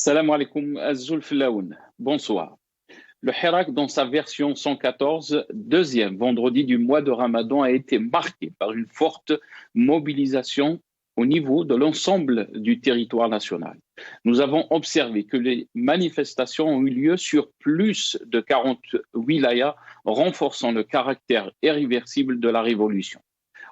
Salam alaikum, Azul Filaoun. Bonsoir. Le Hirak, dans sa version 114, deuxième vendredi du mois de Ramadan, a été marqué par une forte mobilisation au niveau de l'ensemble du territoire national. Nous avons observé que les manifestations ont eu lieu sur plus de 40 wilayas, renforçant le caractère irréversible de la révolution.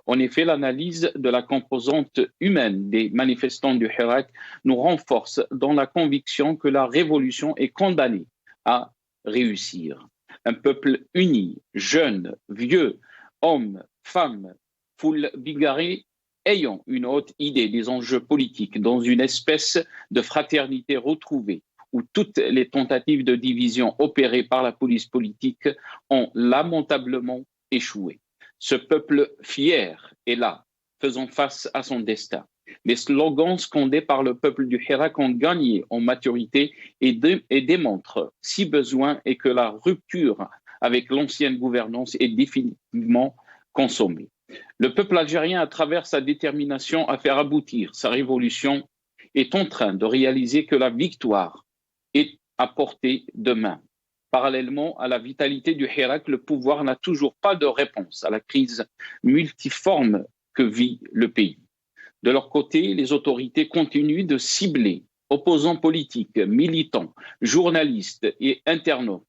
En effet, l'analyse de la composante humaine des manifestants du Hirak nous renforce dans la conviction que la révolution est condamnée à réussir. Un peuple uni, jeune, vieux, hommes, femmes, foule bigarrée, ayant une haute idée des enjeux politiques dans une espèce de fraternité retrouvée, où toutes les tentatives de division opérées par la police politique ont lamentablement échoué. Ce peuple fier est là, faisant face à son destin. Les slogans scandés par le peuple du Hirak ont gagné en maturité et démontrent, si besoin est, que la rupture avec l'ancienne gouvernance est définitivement consommée. Le peuple algérien, à travers sa détermination à faire aboutir sa révolution, est en train de réaliser que la victoire est à portée de main. Parallèlement à la vitalité du Hirak, le pouvoir n'a toujours pas de réponse à la crise multiforme que vit le pays. De leur côté, les autorités continuent de cibler opposants politiques, militants, journalistes et internautes,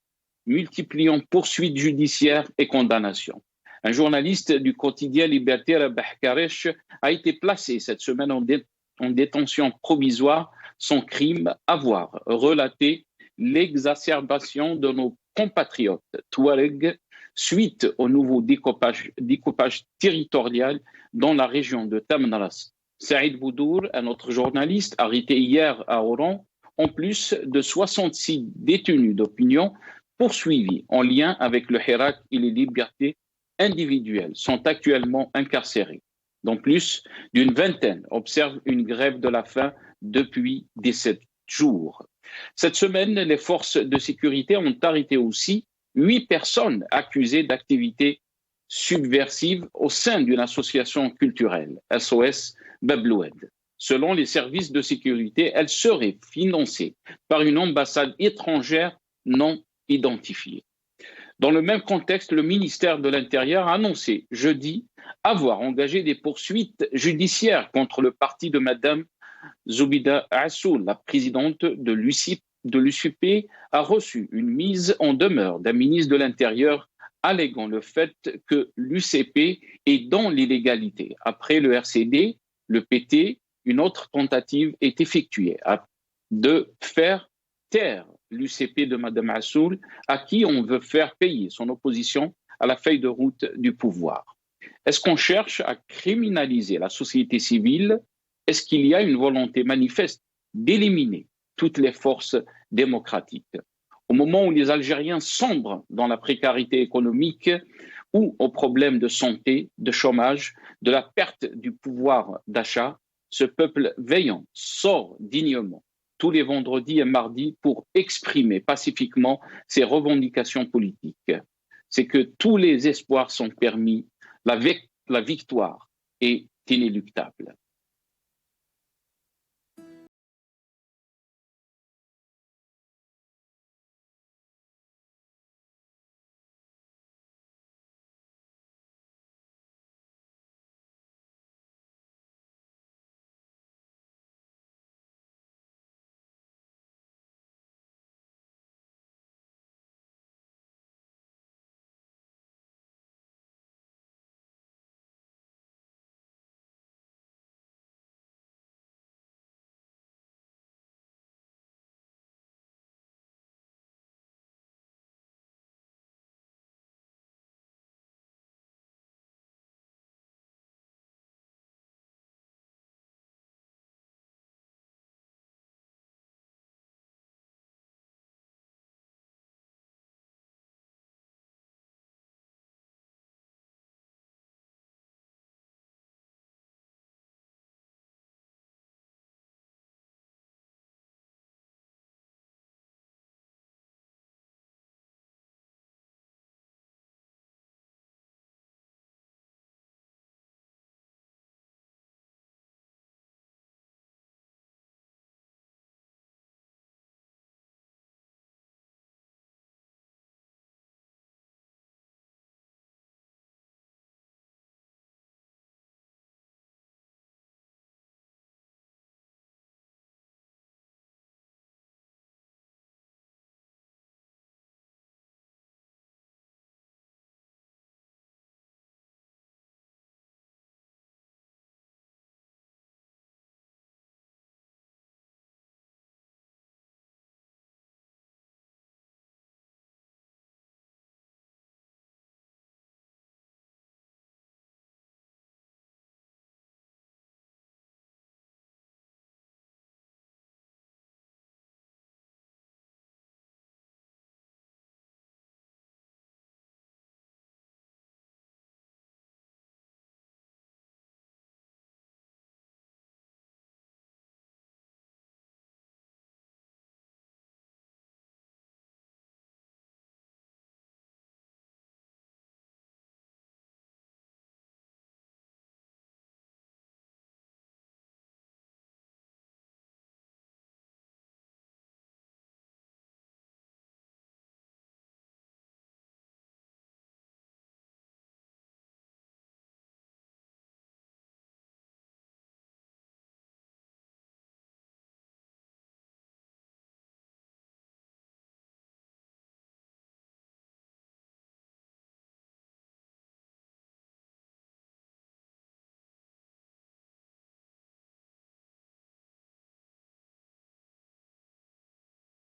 multipliant poursuites judiciaires et condamnations. Un journaliste du quotidien Libertaire Bahkaresh a été placé cette semaine en détention provisoire, son crime avoir relaté l'exacerbation de nos compatriotes Touareg suite au nouveau découpage territorial dans la région de Tamnaras. Saïd Boudour, un autre journaliste arrêté hier à Oran, en plus de 66 détenus d'opinion poursuivis en lien avec le Hirak et les libertés individuelles, sont actuellement incarcérés. Dont plus d'une vingtaine observent une grève de la faim depuis 17 jours. Cette semaine, les forces de sécurité ont arrêté aussi 8 personnes accusées d'activités subversives au sein d'une association culturelle, SOS Babloued. Selon les services de sécurité, elle serait financée par une ambassade étrangère non identifiée. Dans le même contexte, le ministère de l'Intérieur a annoncé jeudi avoir engagé des poursuites judiciaires contre le parti de Mme Zoubida Assoul, la présidente de l'UCP, a reçu une mise en demeure d'un ministre de l'Intérieur alléguant le fait que l'UCP est dans l'illégalité. Après le RCD, le PT, une autre tentative est effectuée de faire taire l'UCP de Mme Assoul, à qui on veut faire payer son opposition à la feuille de route du pouvoir. Est-ce qu'on cherche à criminaliser la société civile? Est-ce qu'il y a une volonté manifeste d'éliminer toutes les forces démocratiques? Au moment où les Algériens sombrent dans la précarité économique ou aux problèmes de santé, de chômage, de la perte du pouvoir d'achat, ce peuple veillant sort dignement tous les vendredis et mardis pour exprimer pacifiquement ses revendications politiques. C'est que tous les espoirs sont permis, la victoire est inéluctable.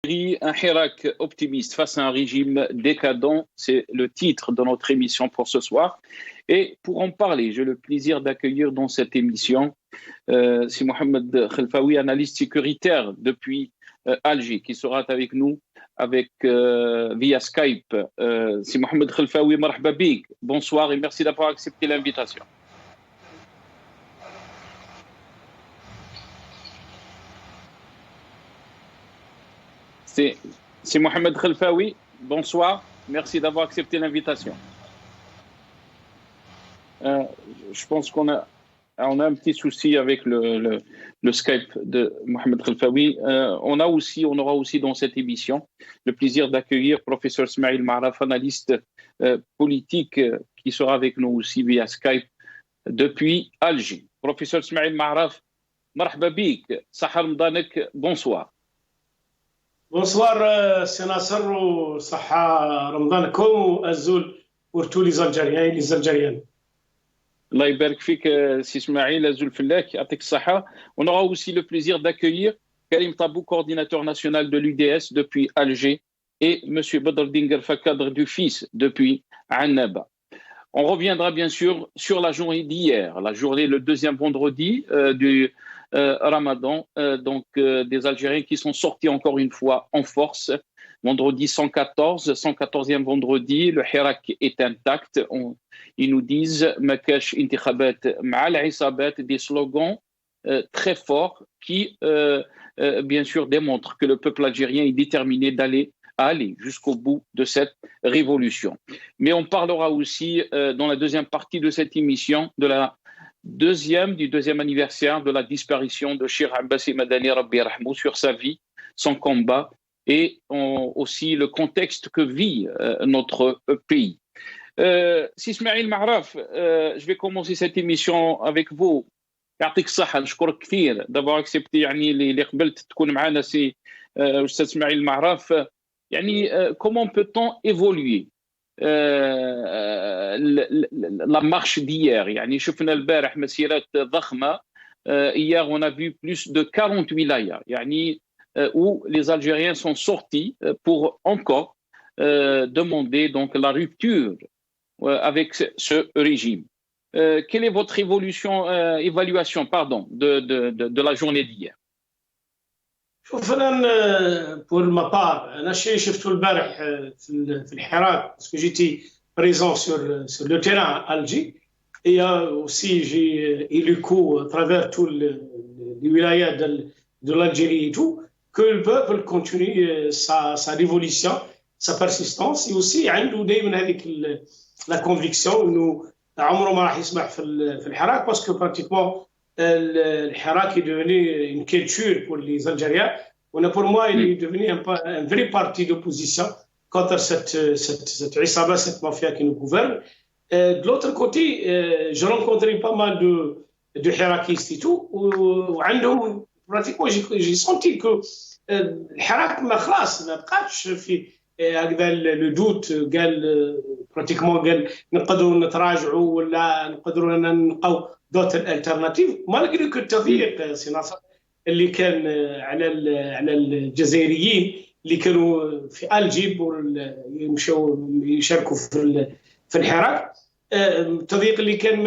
Un Hirak optimiste face à un régime décadent, c'est le titre de notre émission pour ce soir. Et pour en parler, j'ai le plaisir d'accueillir dans cette émission c'est Mohamed Khelfaoui, analyste sécuritaire depuis Alger, qui sera avec nous via Skype. C'est Mohamed Khelfaoui, marhaba bik. Bonsoir et merci d'avoir accepté l'invitation. C'est Mohamed Khelfaoui. Bonsoir, merci d'avoir accepté l'invitation. Je pense qu'on a un petit souci avec le Skype de Mohamed Khelfaoui. On aura aussi dans cette émission le plaisir d'accueillir professeur Smaïl Maraf, analyste politique, qui sera avec nous aussi via Skype depuis Alger. Professeur Smaïl Maraf, marhaba bik, Saha Ramdanek, bonsoir. Bonsoir, c'est Nasser, Saha Ramdanakum, Azoul, pour tous les Algériens et les Algériennes. Allah يبارك فيك سي اسماعيل أزول فلاك يعطيك الصحة. On aura aussi le plaisir d'accueillir Karim Tabou, coordinateur national de l'UDS depuis Alger, et M. Badreddine Guerfa, cadre du FIS depuis Annaba. On reviendra bien sûr sur la journée d'hier, la journée, le deuxième vendredi du Ramadan, des Algériens qui sont sortis encore une fois en force. Vendredi 114e vendredi, le Hirak est intact. Ils nous disent Makash intikhabat ma'al isabat, des slogans très forts qui, bien sûr, démontrent que le peuple algérien est déterminé d'aller jusqu'au bout de cette révolution. Mais on parlera aussi dans la deuxième partie de cette émission du deuxième anniversaire de la disparition de Cheikh Abbasi Madani Rabbi Rahmou, sur sa vie, son combat et aussi le contexte que vit notre pays. Si Ismaïl Maraf, je vais commencer cette émission avec vous. يعطيك الصحة، نشكرك كثير d'avoir accepté يعني اللي قبلت تكون معنا سي أستاذ إسماعيل معرف. يعني comment peut-on évoluer la marche d'hier؟ يعني شفنا البارح مسيرات ضخمة. Hier on a vu plus de 40 wilayas يعني où les Algériens sont sortis pour encore demander donc la rupture avec ce régime. Quelle est votre évaluation de la journée d'hier؟ شوف انا pour ma part انا الشيء شفته البارح في الحراك parce que j'étais présent sur le terrain à Alger et aussi j'ai élu à travers tous les wilayas de l'Algérie et tout que le peuple continue sa révolution, sa persistance, et aussi عنده دائما هذيك la conviction انه عمره ما راح يسمح في الحراك parce que pratiquement الحراك est devenu une culture pour les Algériens. Pour moi, il est devenu un vrai parti d'opposition contre cette Isaba, cette mafia qui nous gouverne. De l'autre côté, je rencontrais pas mal de hirakistes et tout, وعندهم pratiquement j'ai senti que الحراك ما خلاص ما بقاش في هكذا le doute. قال pratiquement قال نقدروا نتراجعوا ولا نقدروا نلقاو d'autres alternatives malgré que التضييق سي ناصر اللي كان على الجزائريين اللي كانوا في ألجي يمشوا يشاركوا في الحراك. التضييق اللي كان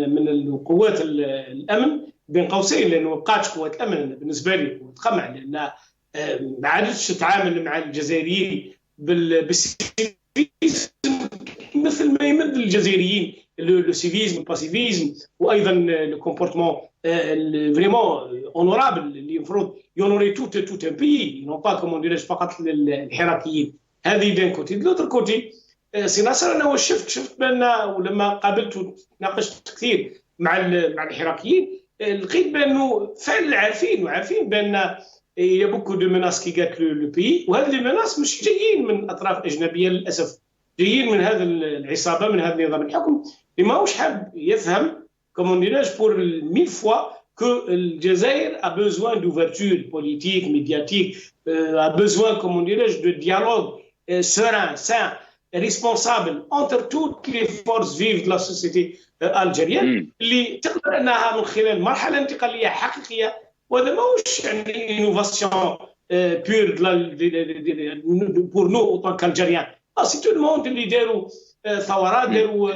من القوات الامن بين قوسين، لانه ما بقاتش قوات الامن بالنسبه لي وتقمع، لان ما عادتش تتعامل مع الجزائريين بالسيفيزم مثل ما يمد الجزائريين le civisme, le pacifisme, وايضا le comportement vraiment honorable اللي المفروض يونوري tout un pays، non pas comme on dirait فقط الحراكيين. هذه d'un côté. De l'autre côté سي ناصر انا شفت بان ولما قابلت وناقشت كثير مع الحراكيين لقيت بانه فعلا عارفين بان il y a beaucoup de menaces qui guettent le pays، وهذه المناس مش جايين من اطراف اجنبيه للاسف، جايين من هذا العصابه، من هذا النظام الحكم اللي ماهوش حاب يفهم comme on dirait pour 1000 fois que l'Algérie a besoin d'ouverture politique, médiatique, a besoin, comme on dirait, de dialogue serein, sain, responsable entre toutes les forces vives de la société algérienne اللي تقدر انها من خلال مرحله انتقاليه حقيقيه، وهذا ماهوش يعني انوفاسيون بور بور نو اوتون كالجيريان. سي تو الموند اللي داروا ثورات، داروا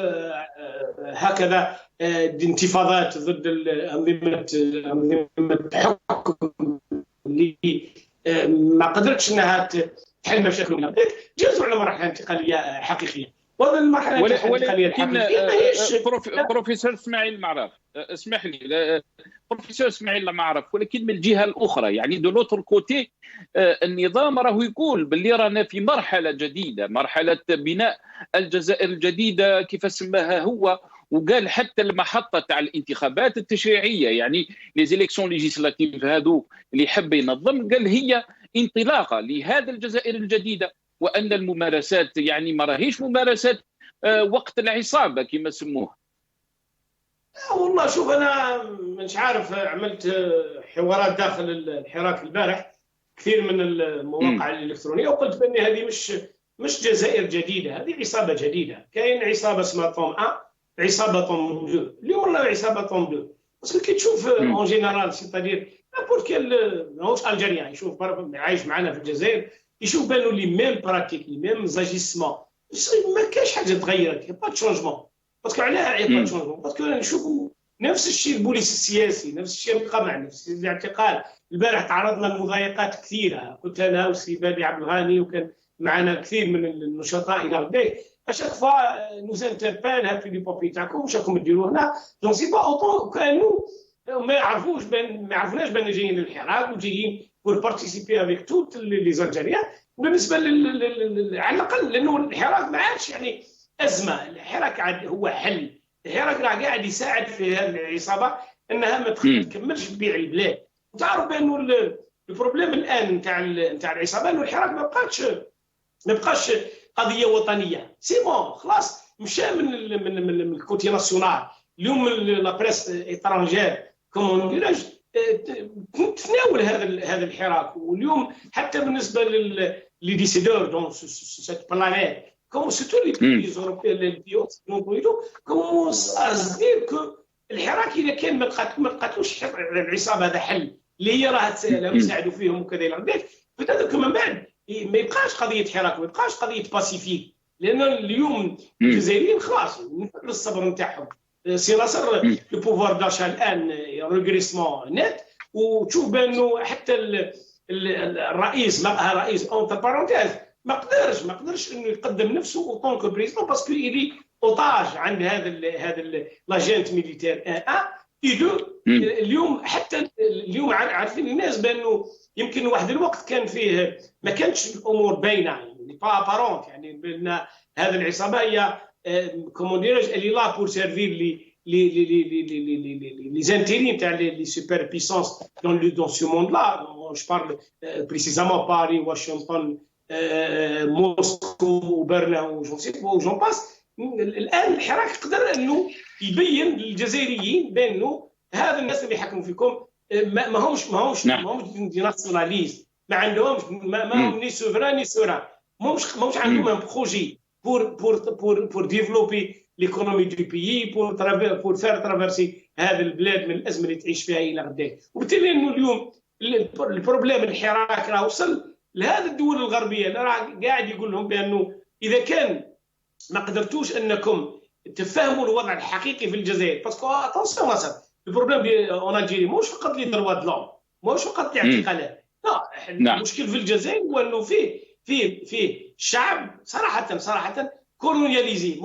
هكذا انتفاضات ضد أنظمة الحكم اللي ما قدرتش انها تحل مشاكل من هذاك، جازوا على مرحله انتقاليه حقيقيه. وهذه المرحله الانتقاليه الحقيقيه ماهيش. بروفيسور اسماعيل معرف، اسمح لي بروفيسور اسماعيل معرف، ولكن من الجهه الاخرى يعني دو لوتر كوتي النظام راهو يقول باللي رانا في مرحله جديده، مرحله بناء الجزائر الجديده كيف سماها هو، وقال حتى المحطه تاع الانتخابات التشريعيه يعني لي زيليكسيون ليجيسلاتيف هذو اللي حب ينظم، قال هي انطلاقه لهذا الجزائر الجديده، وان الممارسات يعني ما راهيش ممارسات وقت العصابه كما سموها. والله شوف انا مش عارف، عملت حوارات داخل الحراك البارح كثير من المواقع الالكترونيه، وقلت بان هذه مش جزائر جديده، هذه عصابه جديده. كاين عصابه اسمها طوم 1، عصابه طوم 2، اليوم والله عصابه طوم 2. باسكو كي تشوف اون جينيرال سيتادير نابورت كيل ماهوش الجيريان يشوف عايش معنا في الجزائر، يشوف بانه لي ميم براتيك لي ميم زاجيسمون، ما كاينش حاجه تغيرت، با دو شونجمون. باسكو علاه با دو شونجمون؟ باسكو نشوفوا نفس الشيء البوليس السياسي، نفس الشيء القمع، نفس الاعتقال. البارح تعرضنا لمضايقات كثيره، كنت انا وسي بابي عبد الغاني وكان معنا كثير من النشطاء الى غدا. اشاك فوا نوز انتربال هاتوا لي بوبي تاعكم واش راكم ديروا هنا، دونك سي با اوتون كانوا ما يعرفوش ما عرفناش بان جايين للحراك وجايين بور بارتيسيبي افيك توت لي زالجيريان. بالنسبه على الاقل لانه الحراك ما عادش يعني ازمه، الحراك عاد هو حل. الحراك راه قاعد يساعد في هذه العصابه انها ما تكملش تبيع البلاد. وتعرف بانه البروبليم الان نتاع العصابه انه الحراك ما بقاش قضيه وطنيه، سي بون خلاص مشى من الكوتي ناسيونال. اليوم لا بريس ايترانجير كومون ديراج تناول هذا الحراك. واليوم حتى بالنسبه لي ديسيدور دون سيت بلانيت كوم سيتو لي بيي اوروبيين لي بيي اوكسيدونتالو كوم ازدير كو الحراك اذا كان ما قاتلوش العصابه هذا حل اللي هي راه يساعدوا فيهم وكذا الى غير. فهذاك من بعد ما يبقاش قضيه حراك، ما يبقاش قضيه باسيفيك، لان اليوم الجزائريين خلاص نفقدوا الصبر نتاعهم. سي ناصر لو بوفوار داشا الان ريغريسمون نت، وتشوف بانه حتى الرئيس رئيس اونتر بارونتيز ما قدرش انه يقدم نفسه اوطون كو بريزيدون باسكو يلي اوتاج عند هذا لاجنت ميليتير 1 2. اليوم حتى اليوم عارفين الناس بانه يمكن واحد الوقت كان فيه ما كانتش الامور باينه يعني با ابارونت، يعني بان هذه العصابه هي كومون ديراج اللي لا بور سيرفير لي زانتيرين تاع لي سوبر بيسونس دون سو موند لا. جو بارل بريسيزامون باري واشنطن موسكو وبرلين وجون باس. الان الحراك قدر انه يبين للجزائريين بانه هذا الناس اللي يحكموا فيكم ماهمش دي ناسيوناليست، ما عندهمش ما هم ني سوفران ني سوران، ماهمش عندهم ان بروجي pour développer l'économie du pays, pour faire traverser هذا البلاد من الازمه اللي تعيش فيها الى غدا. وبالتالي انه اليوم البروبليم الحراك راه وصل لهذه الدول الغربيه اللي راه قاعد يقول لهم بانه اذا كان ما قدرتوش انكم تفهموا الوضع الحقيقي في الجزائر، باسكو اتونسيون مثلا البروبليم ديال اون الجيري ماهوش فقط لي دروا د لوم، ماهوش فقط الاعتقالات، لا المشكل في الجزائر هو انه فيه شعب صراحه كولونياليزي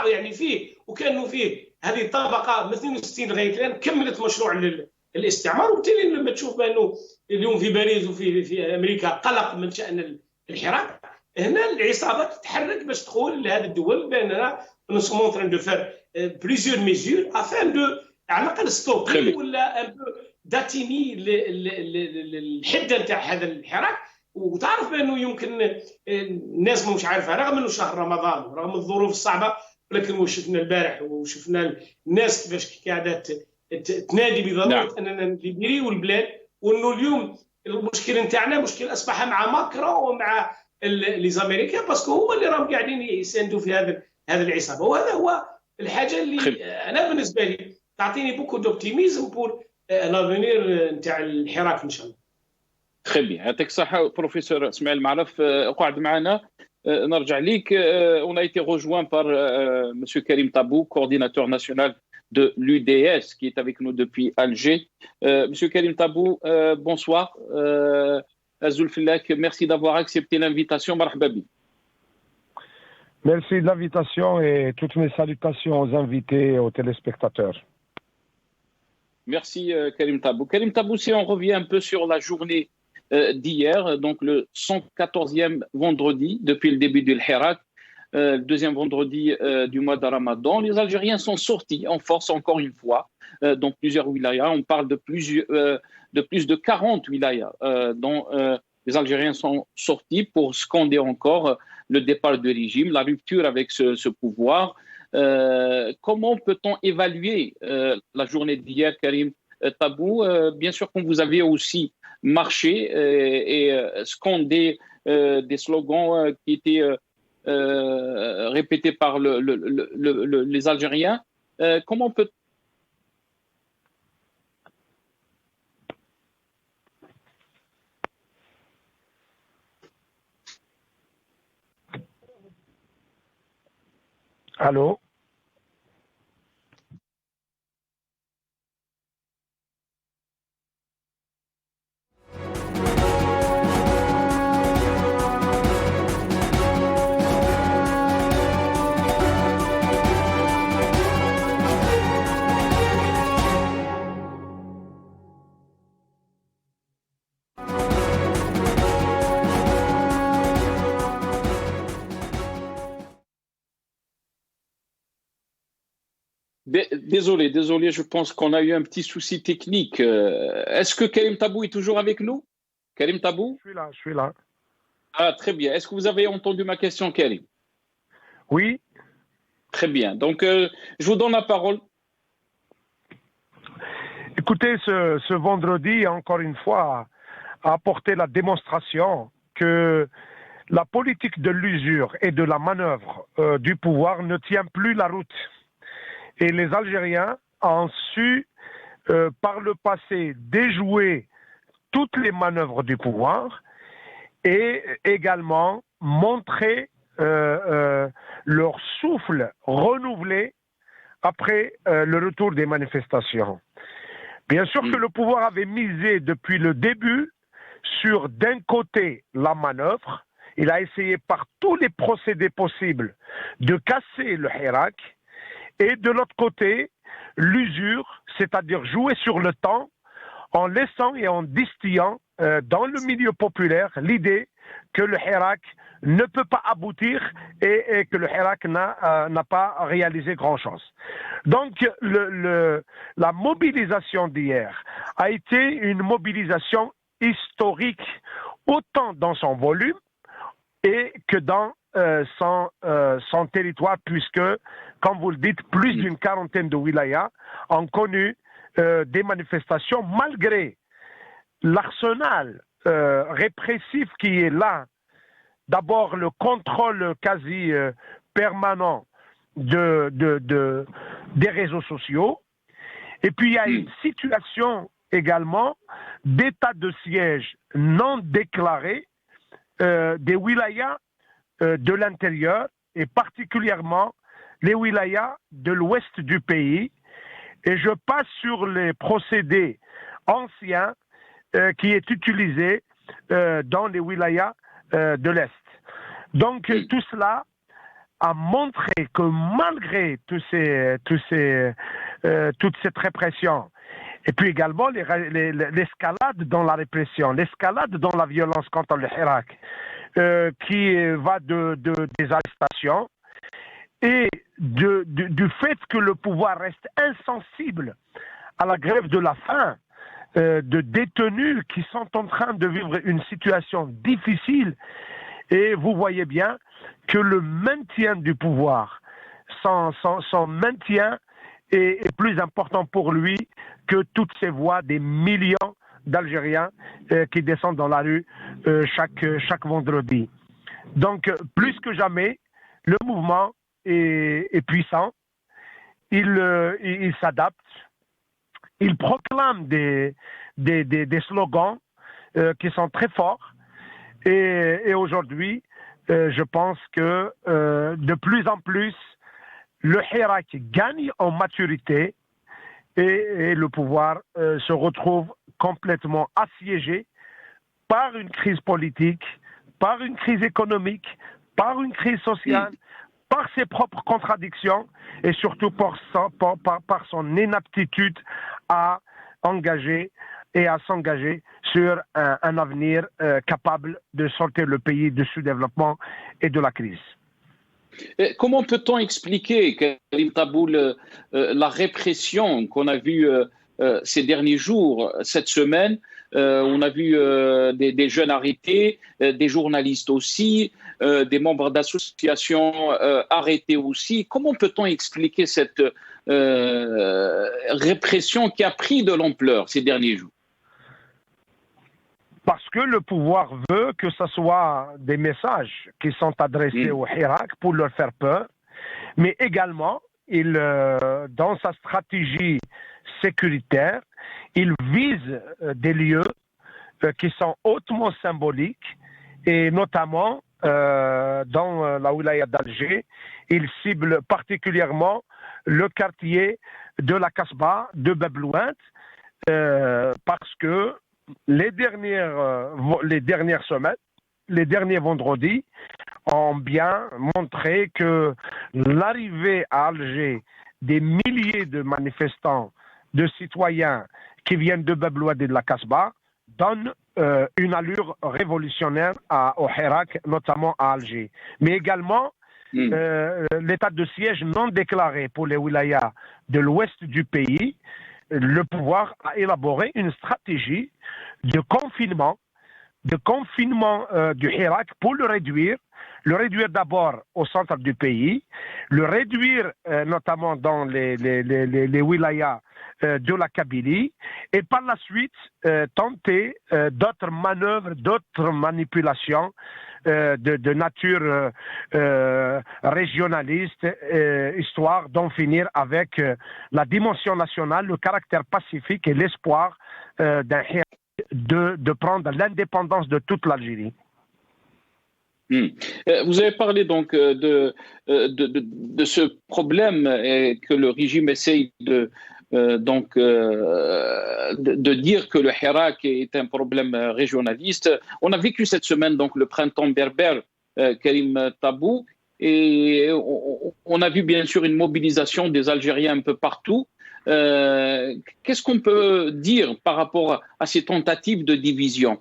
يعني فيه، وكانه فيه هذه الطبقه من 62 لغايه الان كملت مشروع الاستعمار. وبالتالي لما تشوف بانه اليوم في باريس وفي امريكا قلق من شان الحراك، هنا العصابات تتحرك باش تقول لهذه الدول باننا nous sommes en train de faire plusieurs mesures afin de على الاقل ستوبي ولا ان بو داتيني الحده نتاع هذا الحراك. وتعرف بانه يمكن الناس مش عارفه رغم انه شهر رمضان ورغم الظروف الصعبه، ولكن وشفنا البارح وشفنا الناس كيفاش قاعده تنادي بضروره اننا نليبريو البلاد، وانه اليوم المشكل نتاعنا مشكل اصبح مع ماكرون ومع لي زاميريكان، باسكو هما اللي راهم قاعدين يساندوا في هذا العصابه. وهذا هو الحاجه اللي انا بالنسبه لي تعطيني بوكو دوبتيميزم بور لافونير نتاع الحراك ان شاء الله. Très bien. يعطيك الصحة بروفيسور اسماعيل معرف اقعد معنا. نرجع ليك. On a été rejoint par Monsieur Karim Tabou, coordinateur national de l'UDS, qui est avec nous depuis Alger. Monsieur Karim Tabou, bonsoir. Azoul Filak, merci d'avoir accepté l'invitation. Marhaba bi. Merci de l'invitation et toutes mes salutations aux invités et aux téléspectateurs. Merci Karim Tabou. Karim Tabou, si on revient un peu sur la journée d'hier, donc le 114e vendredi depuis le début du Hirak, le deuxième vendredi du mois de Ramadan, les Algériens sont sortis en force encore une fois dans plusieurs wilayas. On parle de plus de 40 wilayas dont les Algériens sont sortis pour scander encore le départ du régime, la rupture avec ce pouvoir. Comment peut-on évaluer la journée d'hier, Karim Tabou? Bien sûr, comme vous avez aussi marché et scandé des slogans qui étaient répétés par les Algériens. Comment peut Allô? Désolé, je pense qu'on a eu un petit souci technique. Est-ce que Karim Tabou est toujours avec nous? Karim Tabou? Je suis là. Ah, très bien. Est-ce que vous avez entendu ma question, Karim? Oui. Très bien. Donc, je vous donne la parole. Écoutez, ce vendredi, encore une fois, a apporté la démonstration que la politique de l'usure et de la manœuvre du pouvoir ne tient plus la route. Et les Algériens ont su, par le passé, déjouer toutes les manœuvres du pouvoir et également montrer leur souffle renouvelé après le retour des manifestations. Bien sûr que le pouvoir avait misé depuis le début sur, d'un côté, la manœuvre. Il a essayé par tous les procédés possibles de casser le Hirak. Et de l'autre côté, l'usure, c'est-à-dire jouer sur le temps en laissant et en distillant dans le milieu populaire l'idée que le Hirak ne peut pas aboutir et que le Hirak n'a pas réalisé grand-chose. Donc la mobilisation d'hier a été une mobilisation historique, autant dans son volume et que dans son territoire, puisque, comme vous le dites, plus d'une quarantaine de wilayas ont connu des manifestations malgré l'arsenal répressif qui est là. D'abord, le contrôle quasi permanent des réseaux sociaux. Et puis, il y a une situation également d'état de siège non déclaré des wilayas de l'intérieur et particulièrement les wilayas de l'ouest du pays. Et je passe sur les procédés anciens qui est utilisé dans les wilayas de l'Est. Donc tout cela a montré que malgré toute cette répression, et puis également l'escalade dans la répression, l'escalade dans la violence contre le Hirak, qui va des arrestations et du fait que le pouvoir reste insensible à la grève de la faim, de détenus qui sont en train de vivre une situation difficile. Et vous voyez bien que le maintien du pouvoir, son maintien est plus important pour lui que toutes ces voix des millions d'Algériens qui descendent dans la rue chaque vendredi. Donc, plus que jamais, le mouvement est puissant, il s'adapte, il proclame des slogans qui sont très forts. Et aujourd'hui, je pense que de plus en plus, le Hirak gagne en maturité et le pouvoir se retrouve complètement assiégé par une crise politique, par une crise économique, par une crise sociale, par ses propres contradictions et surtout par son inaptitude à engager et à s'engager sur un avenir capable de sortir le pays du sous-développement et de la crise. Comment peut-on expliquer, Karim Taboul, la répression qu'on a vue ces derniers jours, cette semaine? On a vu des jeunes arrêtés, des journalistes aussi, des membres d'associations arrêtés aussi. Comment peut-on expliquer cette répression qui a pris de l'ampleur ces derniers jours? Parce que le pouvoir veut que ce soit des messages qui sont adressés au Hirak pour leur faire peur, mais également, dans sa stratégie sécuritaire, il vise des lieux qui sont hautement symboliques et notamment dans la wilaya d'Alger, il cible particulièrement le quartier de la Kasbah de Bab-el-Oued parce que les dernières semaines, les derniers vendredis ont bien montré que l'arrivée à Alger des milliers de manifestants, de citoyens qui viennent de Bab-el-Oued et de la Kasbah donne une allure révolutionnaire au Hirak, notamment à Alger. Mais également, l'état de siège non déclaré pour les wilayas de l'ouest du pays, le pouvoir a élaboré une stratégie de confinement du Hirak pour le réduire d'abord au centre du pays, le réduire notamment dans les wilayas de la Kabylie, et par la suite tenter d'autres manœuvres, d'autres manipulations de nature régionaliste, histoire d'en finir avec la dimension nationale, le caractère pacifique et l'espoir d'un Hirak de prendre l'indépendance de toute l'Algérie. Vous avez parlé donc de ce problème et que le régime essaye de dire que le Hirak est un problème régionaliste. On a vécu cette semaine donc le printemps berbère, Karim Taboul, et on a vu bien sûr une mobilisation des Algériens un peu partout. Qu'est-ce qu'on peut dire par rapport à ces tentatives de division?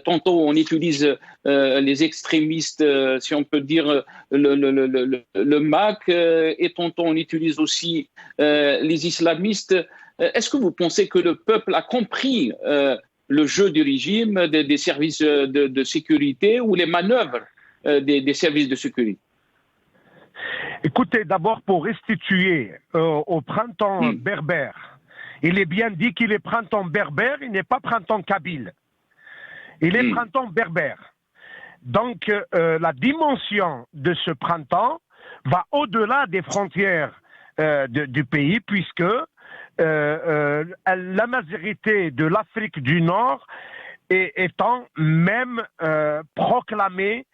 Tantôt on utilise les extrémistes, si on peut dire le MAC, et tantôt on utilise aussi les islamistes. Est-ce que vous pensez que le peuple a compris le jeu du régime, des services de sécurité ou les manœuvres des services de sécurité? Écoutez, d'abord pour restituer au printemps berbère, il est bien dit qu'il est printemps berbère, il n'est pas printemps kabyle. Il est printemps berbère. Donc la dimension de ce printemps va au-delà des frontières du pays, puisque la majorité de l'Afrique du Nord étant même proclamée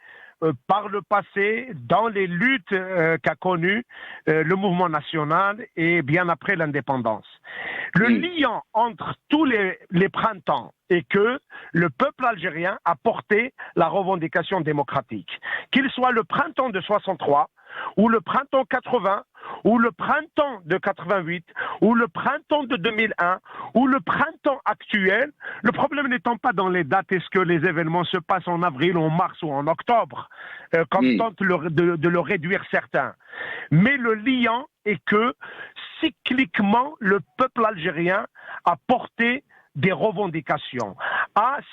par le passé, dans les luttes qu'a connues le mouvement national et bien après l'indépendance. Le lien entre tous les printemps est que le peuple algérien a porté la revendication démocratique. Qu'il soit le printemps de 63, ou le printemps 80, ou le printemps de 88, ou le printemps de 2001, ou le printemps actuel, le problème n'étant pas dans les dates, est-ce que les événements se passent en avril, en mars ou en octobre, comme tentent de le réduire certains. Mais le lien est que, cycliquement, le peuple algérien a porté des revendications,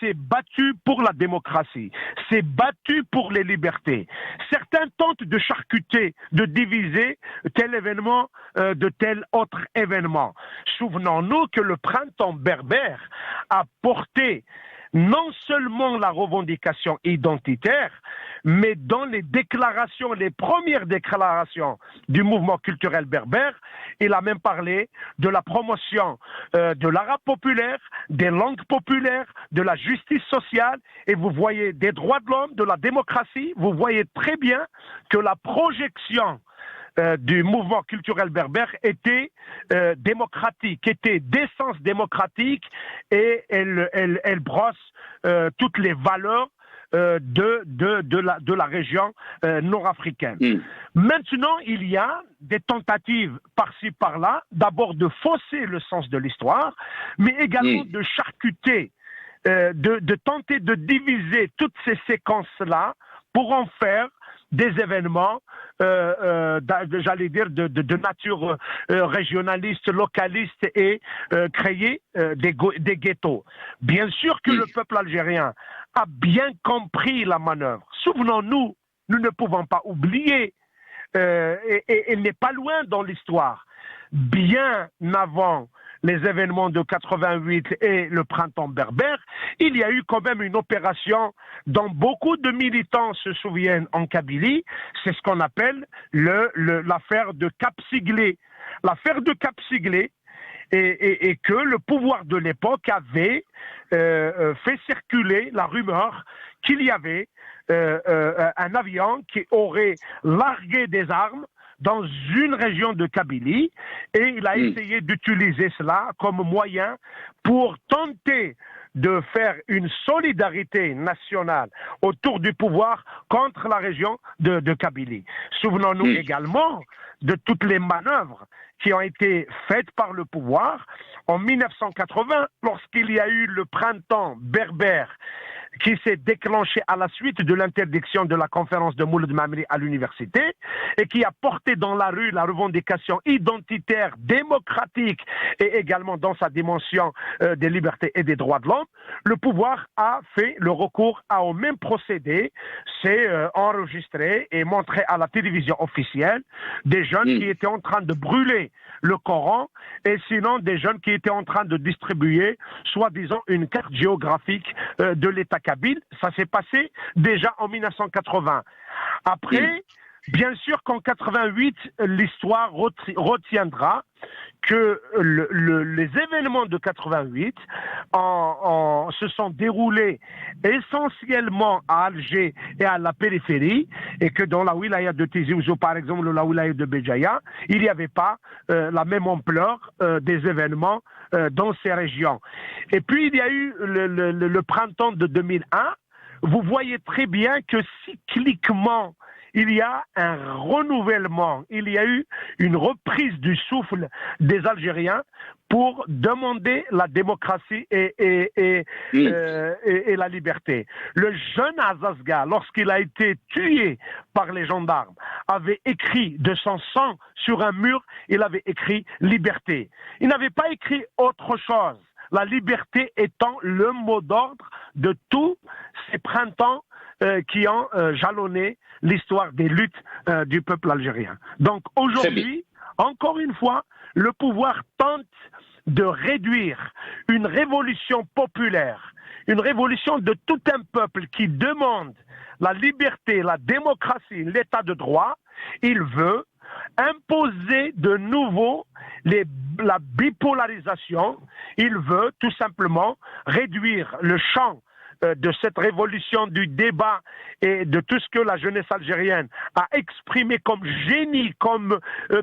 s'est battu pour la démocratie, s'est battu pour les libertés. Certains tentent de charcuter, de diviser tel événement de tel autre événement. Souvenons-nous que le printemps berbère a porté non seulement la revendication identitaire, mais dans les déclarations, les premières déclarations du mouvement culturel berbère, il a même parlé de la promotion de l'arabe populaire, des langues populaires, de la justice sociale, et vous voyez des droits de l'homme, de la démocratie, vous voyez très bien que la projection du mouvement culturel berbère était démocratique, était d'essence démocratique, et elle brosse toutes les valeurs de la région nord-africaine. Maintenant, il y a des tentatives par-ci, par-là, d'abord de fausser le sens de l'histoire, mais également de charcuter, de tenter de diviser toutes ces séquences-là pour en faire des événements, j'allais dire, de nature régionaliste, localiste, et créer des ghettos. Bien sûr que le peuple algérien a bien compris la manœuvre. Souvenons-nous, nous ne pouvons pas oublier, et elle n'est pas loin dans l'histoire. Bien avant les événements de 88 et le printemps berbère, il y a eu quand même une opération dont beaucoup de militants se souviennent en Kabylie, c'est ce qu'on appelle l'affaire de Cap-Siglé. L'affaire de Cap-Siglé, et que le pouvoir de l'époque avait fait circuler la rumeur qu'il y avait un avion qui aurait largué des armes dans une région de Kabylie, et il a essayé d'utiliser cela comme moyen pour tenter de faire une solidarité nationale autour du pouvoir contre la région de Kabylie. Souvenons-nous également de toutes les manœuvres qui ont été faites par le pouvoir en 1980, lorsqu'il y a eu le printemps berbère qui s'est déclenché à la suite de l'interdiction de la conférence de Mouloud Mamri à l'université, et qui a porté dans la rue la revendication identitaire, démocratique, et également dans sa dimension des libertés et des droits de l'homme. Le pouvoir a fait le recours au même procédé, c'est enregistré et montré à la télévision officielle des jeunes qui étaient en train de brûler le Coran, et sinon des jeunes qui étaient en train de distribuer, soi-disant, une carte géographique de l'État kabyle. Ça s'est passé déjà en 1980. Après, bien sûr qu'en 88, l'histoire retiendra que les événements de 88 se sont déroulés essentiellement à Alger et à la périphérie, et que dans la wilaya de Tizi Ouzou, par exemple, ou la wilaya de Béjaïa, il n'y avait pas la même ampleur des événements dans ces régions. Et puis il y a eu le printemps de 2001. Vous voyez très bien que cycliquement, il y a un renouvellement, il y a eu une reprise du souffle des Algériens pour demander la démocratie et la liberté. Le jeune Azazga, lorsqu'il a été tué par les gendarmes, avait écrit de son sang sur un mur, il avait écrit « liberté ». Il n'avait pas écrit autre chose. La liberté étant le mot d'ordre de tous ces printemps qui ont jalonné l'histoire des luttes du peuple algérien. Donc aujourd'hui, encore une fois, le pouvoir tente de réduire une révolution populaire, une révolution de tout un peuple qui demande la liberté, la démocratie, l'état de droit. Il veut imposer de nouveau la bipolarisation. Il veut tout simplement réduire le champ de cette révolution du débat et de tout ce que la jeunesse algérienne a exprimé comme génie, comme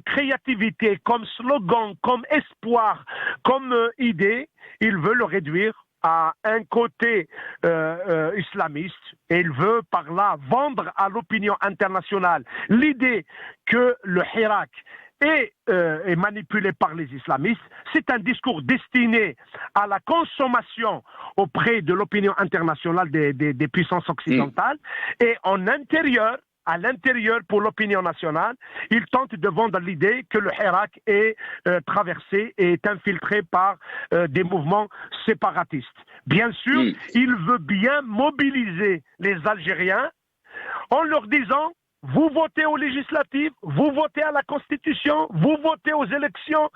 créativité, comme slogan, comme espoir, comme idée. Il veut le réduire à un côté islamiste, et il veut par là vendre à l'opinion internationale l'idée que le Hirak est manipulé par les islamistes. C'est un discours destiné à la consommation auprès de l'opinion internationale des puissances occidentales, et à l'intérieur, pour l'opinion nationale, il tente de vendre l'idée que le Hirak est traversé et est infiltré par des mouvements séparatistes. Bien sûr, il veut bien mobiliser les Algériens en leur disant: vous votez aux législatives, vous votez à la Constitution, vous votez aux élections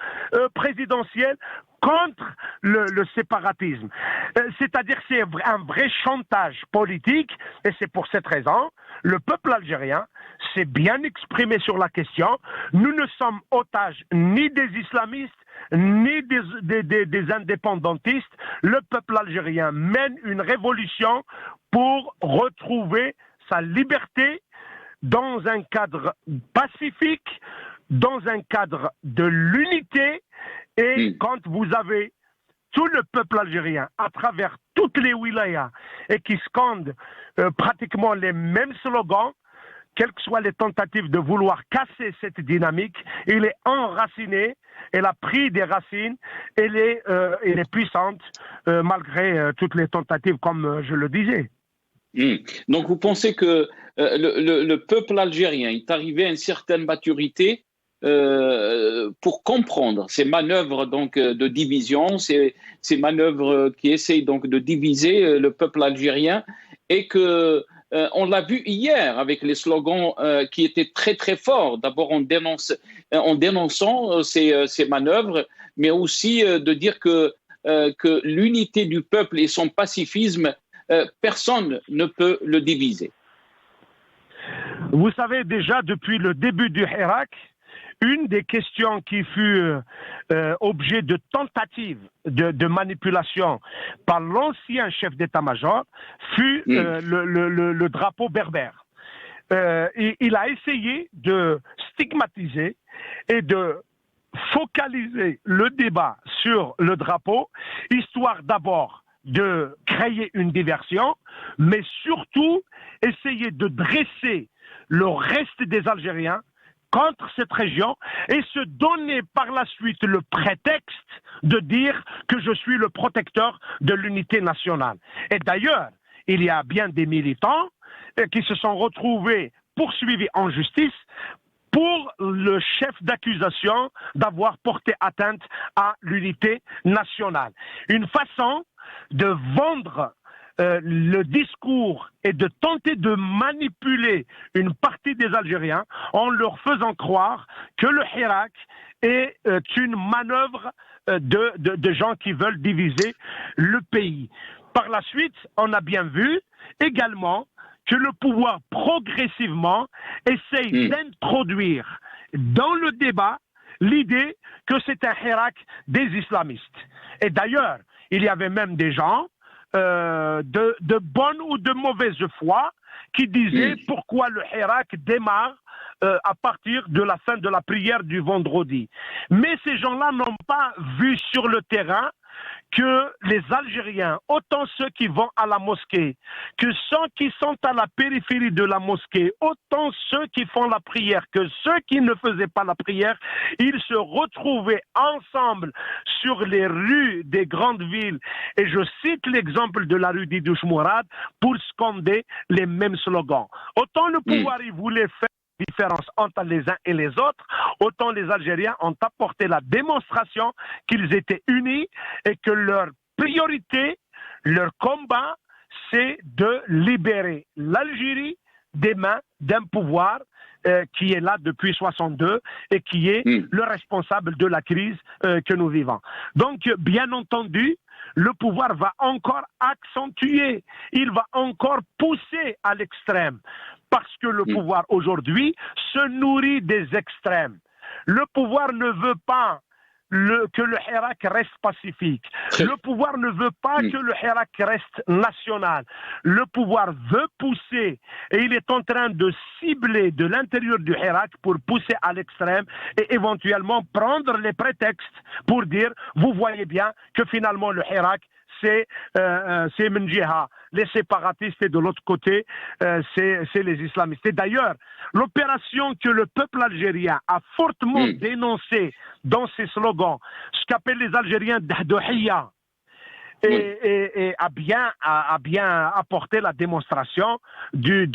présidentielles contre le séparatisme. C'est-à-dire que c'est un vrai chantage politique, et c'est pour cette raison, le peuple algérien s'est bien exprimé sur la question. Nous ne sommes otages ni des islamistes, ni des indépendantistes. Le peuple algérien mène une révolution pour retrouver sa liberté dans un cadre pacifique, dans un cadre de l'unité. Et quand vous avez tout le peuple algérien à travers toutes les wilayas et qui scandent pratiquement les mêmes slogans, quelles que soient les tentatives de vouloir casser cette dynamique, il est enraciné, elle a pris des racines, elle est puissante malgré toutes les tentatives, comme je le disais. Donc vous pensez que le peuple algérien est arrivé à une certaine maturité pour comprendre ces manœuvres donc de division, ces manœuvres qui essayent donc de diviser le peuple algérien, et que on l'a vu hier avec les slogans qui étaient très très forts. D'abord en dénonçant ces manœuvres, mais aussi de dire que l'unité du peuple et son pacifisme, personne ne peut le diviser. Vous savez déjà depuis le début du Hirak, une des questions qui fut objet de tentative de manipulation par l'ancien chef d'état-major fut le drapeau berbère. Il a essayé de stigmatiser et de focaliser le débat sur le drapeau, histoire d'abord de créer une diversion, mais surtout essayer de dresser le reste des Algériens contre cette région et se donner par la suite le prétexte de dire que je suis le protecteur de l'unité nationale. Et d'ailleurs, il y a bien des militants qui se sont retrouvés poursuivis en justice pour le chef d'accusation d'avoir porté atteinte à l'unité nationale. Une façon de vendre le discours et de tenter de manipuler une partie des Algériens en leur faisant croire que le Hirak est une manœuvre de gens qui veulent diviser le pays. Par la suite, on a bien vu également que le pouvoir progressivement essaye d'introduire dans le débat l'idée que c'est un Hirak des islamistes. Et d'ailleurs, il y avait même des gens de bonne ou de mauvaise foi qui disaient pourquoi le Hirak démarre à partir de la fin de la prière du vendredi. Mais ces gens-là n'ont pas vu sur le terrain que les Algériens, autant ceux qui vont à la mosquée que ceux qui sont à la périphérie de la mosquée, autant ceux qui font la prière que ceux qui ne faisaient pas la prière, ils se retrouvaient ensemble sur les rues des grandes villes. Et je cite l'exemple de la rue d'Idouche Mourad pour scander les mêmes slogans. Autant le pouvoir, il voulait faire différence entre les uns et les autres, autant les Algériens ont apporté la démonstration qu'ils étaient unis et que leur priorité, leur combat, c'est de libérer l'Algérie des mains d'un pouvoir qui est là depuis 62 et qui est le responsable de la crise que nous vivons. Donc, bien entendu, le pouvoir va encore accentuer, il va encore pousser à l'extrême, parce que le pouvoir aujourd'hui se nourrit des extrêmes. Le pouvoir ne veut pas que le Hirak reste pacifique. Le pouvoir ne veut pas que le Hirak reste national. Le pouvoir veut pousser et il est en train de cibler de l'intérieur du Hirak pour pousser à l'extrême et éventuellement prendre les prétextes pour dire, vous voyez bien que finalement le Hirak c'est Menjiha, les séparatistes, et de l'autre côté, c'est les islamistes. Et d'ailleurs, l'opération que le peuple algérien a fortement dénoncée dans ses slogans, ce qu'appellent les Algériens d'Ahdohiya, et a bien apporté la démonstration du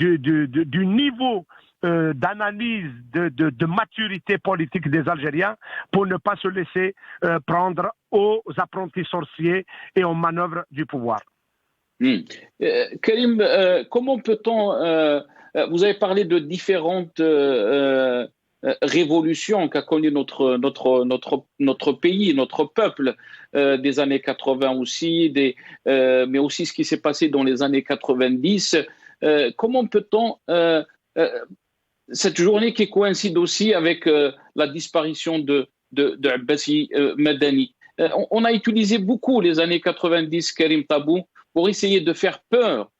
niveau d'analyse, de maturité politique des Algériens pour ne pas se laisser prendre aux apprentis sorciers et aux manœuvres du pouvoir. Karim, comment peut-on... vous avez parlé de différentes révolution qu'a connue notre pays, notre peuple des années 80 aussi, mais aussi ce qui s'est passé dans les années 90. Comment peut-on, cette journée qui coïncide aussi avec la disparition de Abbassi Madani, on a utilisé beaucoup les années 90, Karim Tabou, pour essayer de faire peur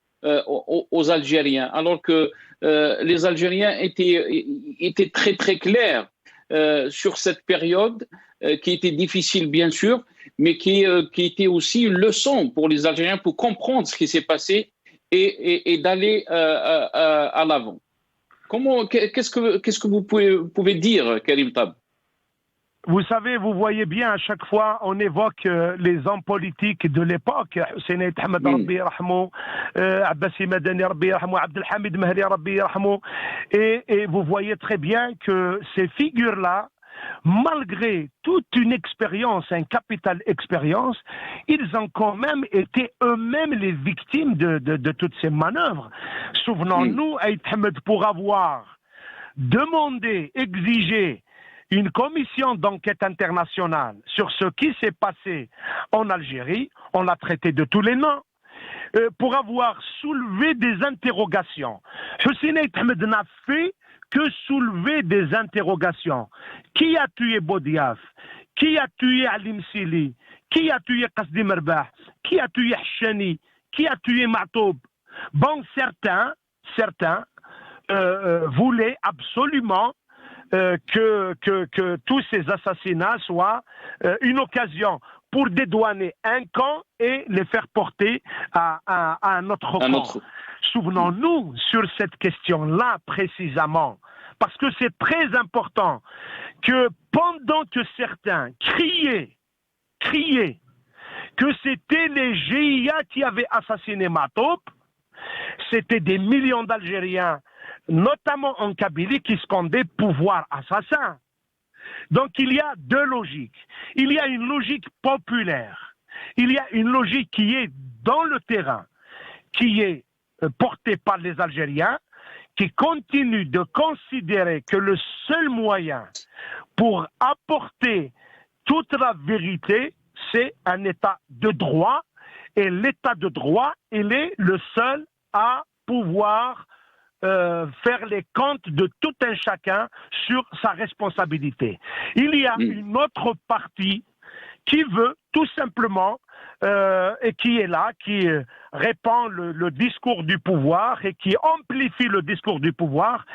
aux Algériens, alors que les Algériens étaient très très clairs sur cette période qui était difficile bien sûr, mais qui était aussi une leçon pour les Algériens pour comprendre ce qui s'est passé et d'aller à l'avant. Qu'est-ce que vous pouvez dire, Karim Tab? Vous savez, vous voyez bien, à chaque fois, on évoque les hommes politiques de l'époque, Hussein Ahmed Rabbi Yarhamou, Abbassi Madani Rabbi Yarhamou, Abdelhamid Mahdi Rabbi Yarhamou, et vous voyez très bien que ces figures-là, malgré toute une expérience, un capital expérience, ils ont quand même été eux-mêmes les victimes de toutes ces manœuvres. Souvenons-nous, Aït Ahmed, pour avoir demandé, exigé une commission d'enquête internationale sur ce qui s'est passé en Algérie, on l'a traité de tous les noms, pour avoir soulevé des interrogations. Hussein Ahmed n'a fait que soulever des interrogations. Qui a tué Boudiaf? Qui a tué Alim Sili? Qui a tué Qasdi Merbah? Qui a tué Hachani? Qui a tué Matoub? Bon, certains voulaient absolument que tous ces assassinats soient une occasion pour dédouaner un camp et les faire porter à un autre camp. Souvenons-nous sur cette question-là précisément, parce que c'est très important que pendant que certains criaient que c'était les GIA qui avaient assassiné Matoub, c'était des millions d'Algériens, notamment en Kabylie, qui scandaient pouvoir assassin. Donc il y a deux logiques. Il y a une logique populaire. Il y a une logique qui est dans le terrain, qui est portée par les Algériens, qui continue de considérer que le seul moyen pour apporter toute la vérité, c'est un état de droit. Et l'état de droit, il est le seul à pouvoir faire les comptes de tout un chacun sur sa responsabilité. Il y a une autre partie qui veut tout simplement, et qui est là, qui répand le discours du pouvoir et qui amplifie le discours du pouvoir,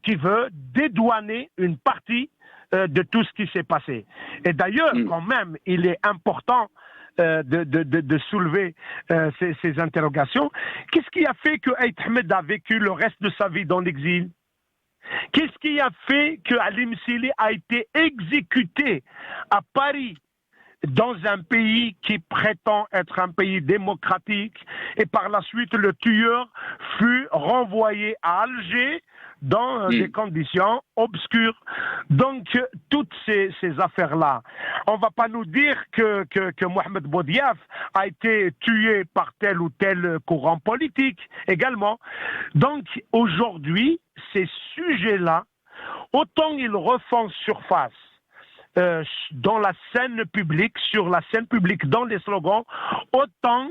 qui veut dédouaner une partie de tout ce qui s'est passé. Et d'ailleurs, quand même, il est important de soulever ces interrogations. Qu'est-ce qui a fait que Aït Ahmed a vécu le reste de sa vie dans l'exil? Qu'est-ce qui a fait que Alim Sili a été exécuté à Paris, dans un pays qui prétend être un pays démocratique, et par la suite le tueur fut renvoyé à Alger dans des conditions obscures. Donc toutes ces affaires-là, on ne va pas nous dire que Mohamed Boudiaf a été tué par tel ou tel courant politique également. Donc aujourd'hui, ces sujets-là, autant ils refont surface dans la scène publique, sur la scène publique, dans les slogans, autant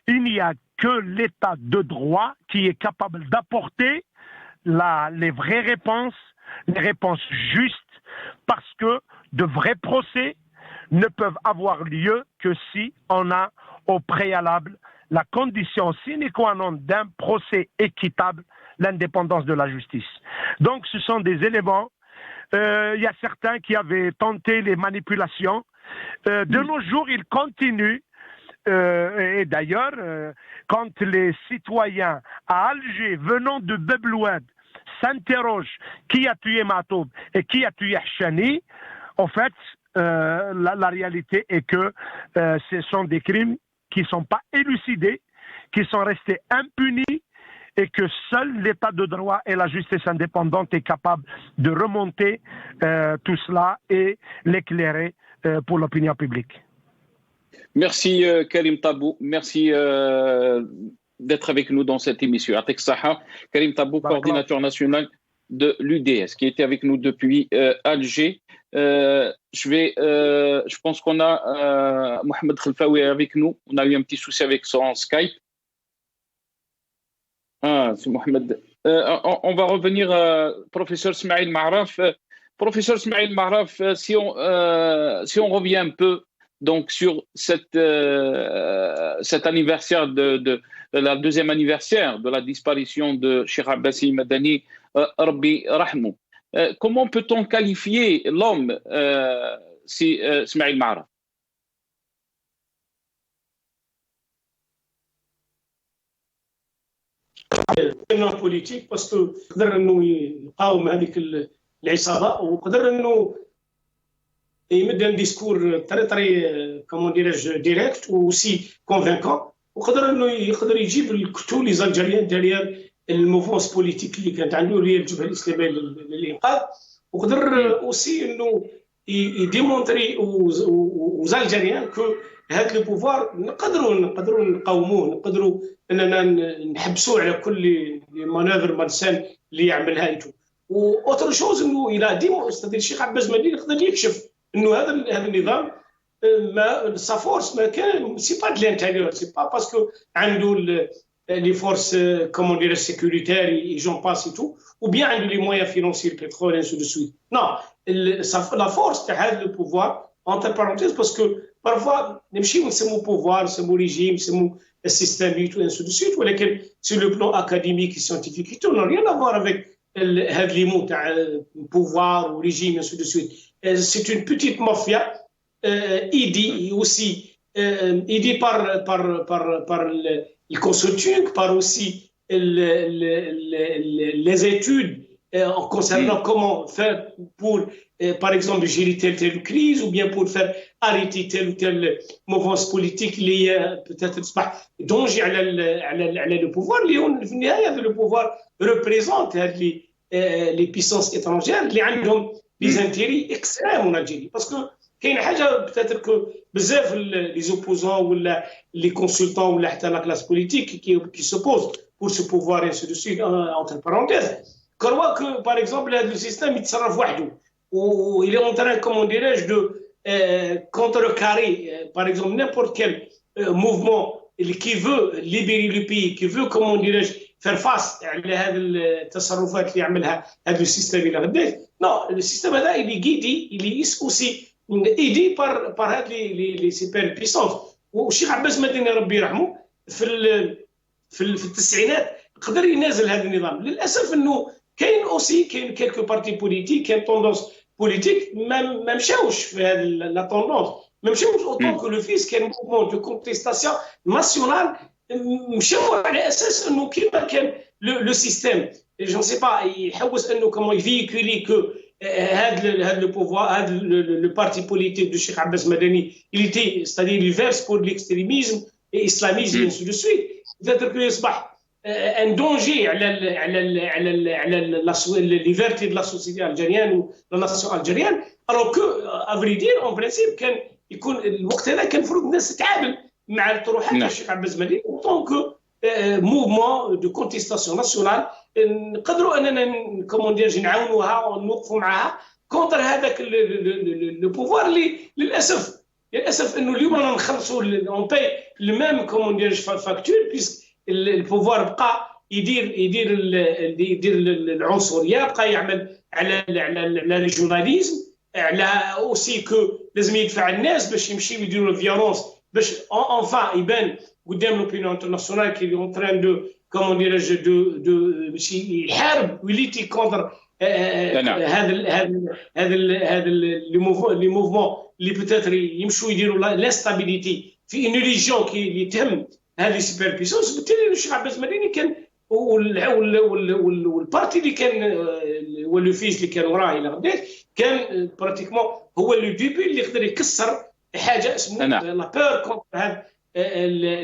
il n'y a que l'état de droit qui est capable d'apporter les vraies réponses, les réponses justes, parce que de vrais procès ne peuvent avoir lieu que si on a au préalable la condition sine qua non d'un procès équitable, l'indépendance de la justice. Donc ce sont des éléments. Il y a certains qui avaient tenté les manipulations. De nos jours, ils continuent. Et d'ailleurs, quand les citoyens à Alger, venant de Bebloued, s'interrogent qui a tué Matoub et qui a tué Hachani, en fait, la réalité est que ce sont des crimes qui ne sont pas élucidés, qui sont restés impunis, et que seul l'état de droit et la justice indépendante est capable de remonter tout cela et l'éclairer pour l'opinion publique. Merci Karim Tabou, merci d'être avec nous dans cette émission. Atek Saha, Karim Tabou, coordinateur national de l'UDS, qui était avec nous depuis Alger. Je pense qu'on a Mohamed Khelfaoui avec nous. On a eu un petit souci avec son Skype. C'est Mohamed. On va revenir à professeur Smaïl Marraf. Professeur Smaïl Marraf, si on revient un peu donc sur cet anniversaire de la deuxième anniversaire de la disparition de Cheikh Abbassi Madani, Rabbi Rahmou. Comment peut-on qualifier l'homme, Smaïl Marraf? بوليتيك باسكو قدر انه يقاوم هذيك العصابه وقدر انه يمد ان ديسكور طري كومون ديراج ديريكت وسي كونفينكون وقدر انه يقدر يجيب الكتو لي زالجيريان ديريال الموفونس بوليتيك اللي كانت عنده اللي هي الجبهه الاسلاميه للانقاذ وقدر اوسي انه يديمونطري وزالجيريان كو هذا لو بوفوار نقدروا نقاوموه نقدروا اننا نحبسوا على كل مانوفر مالسان اللي يعملها انتو واوتر شوز انه الى ديمو استاذ الشيخ عباس مدين يقدر يكشف انه هذا النظام ما سا فورس ما كان سي با دو لانتيريور سي با باسكو عنده لي فورس كومون دير سيكوريتير اي جون باس اي تو ou bien عنده لي مويان فينانسيير بترول انسو دو سويت نو لا فورس تاع هذا البوفوار entre parenthèses parce que parfois نمشيو نسمو بوفوار نسمو ريجيم نسمو السيستم et ainsi de suite ولكن sur le plan académique et scientifique et tout n'a rien à voir avec هاد لي مو تاع pouvoir ou régime ainsi de suite c'est une petite mafia aidée aussi aidée par le consulting par aussi les études concernant comment faire pour par exemple gérer telle crise ou bien pour faire arrêter telle ou telle mouvance politique liée peut-être danger على le pouvoir اللي في النهايه le pouvoir représente les puissances étrangères اللي عندهم des intérêts extrêmes en Algérie parce que كاين حاجه peut-être que بزاف les opposants ولا les consultants ولا حتى la classe politique qui s'opposent pour ce pouvoir et ainsi de suite entre parenthèses croient que par exemple le système يتصرف وحده ou il est en train, comment dirais-je, de contrecarrer, par exemple, n'importe quel mouvement qui veut libérer le pays, qui veut, comment dirais-je, faire face à التصرفات اللي يعملها هذا السيستم اللي غداه. Non, le système là, il est guidé, il est aussi aidé par هذه les super puissances. والشيخ عباس مدني ربي يرحمه في التسعينات قدر ينازل هذا النظام. للأسف إنه كاين اوسي كاين كيلكو بارتي بوليتيك كاين توندونس بوليتيك ما مشاوش في هذه لا توندونس ما مشاوش اوتون كو لو فيس كان موفمون دو كونتيستاسيون ناسيونال مشاو على اساس انه كيما كان لو سيستيم جو سي با يحوس انه كومون يفيكولي كو هذا لو بوفوار هذا لو بارتي بوليتيك دو شيخ عباس مدني il était c'est-à-dire il verse pour l'extrémisme et islamisme et ainsi de suite peut-être que يصبح un danger على la liberté de la société algérienne ou la nation algérienne alors que à vrai dire en principe كان يكون الوقت هذا كان المفروض الناس تتعامل مع الطروحات تاع الشيخ عباس مدني طون كو موفمون دو كونتيستاسيون ناسيونال نقدروا اننا كومون دير نعاونوها ونوقفوا معها كونتر هذاك لو بوفوار اللي للاسف انه اليوم رانا نخلصوا اون باي لو ميم كومون دير فاكتور بيسك البوفوار بقى يدير العنصريه بقى يعمل على الريجوناليزم على اوسي كو لازم يدفع الناس باش يمشيو يديروا الفيولونس باش انفان يبان قدام لوبينيون انترناسيونال كي اون تران دو كومون ديراج دو باش يحارب ويليتي كونتر هذا لي موفمون اللي بوتيتر يمشوا يديروا لاستابيليتي في اون ريجيون اللي تهم هذه سوبر بيسونس بالتالي الشيخ عباس مدني كان والبارتي اللي كان ولو فيس اللي كان وراه الى غداه كان براتيكمون هو لو ديبي اللي يقدر يكسر حاجه اسمه لا بور كونتر هاد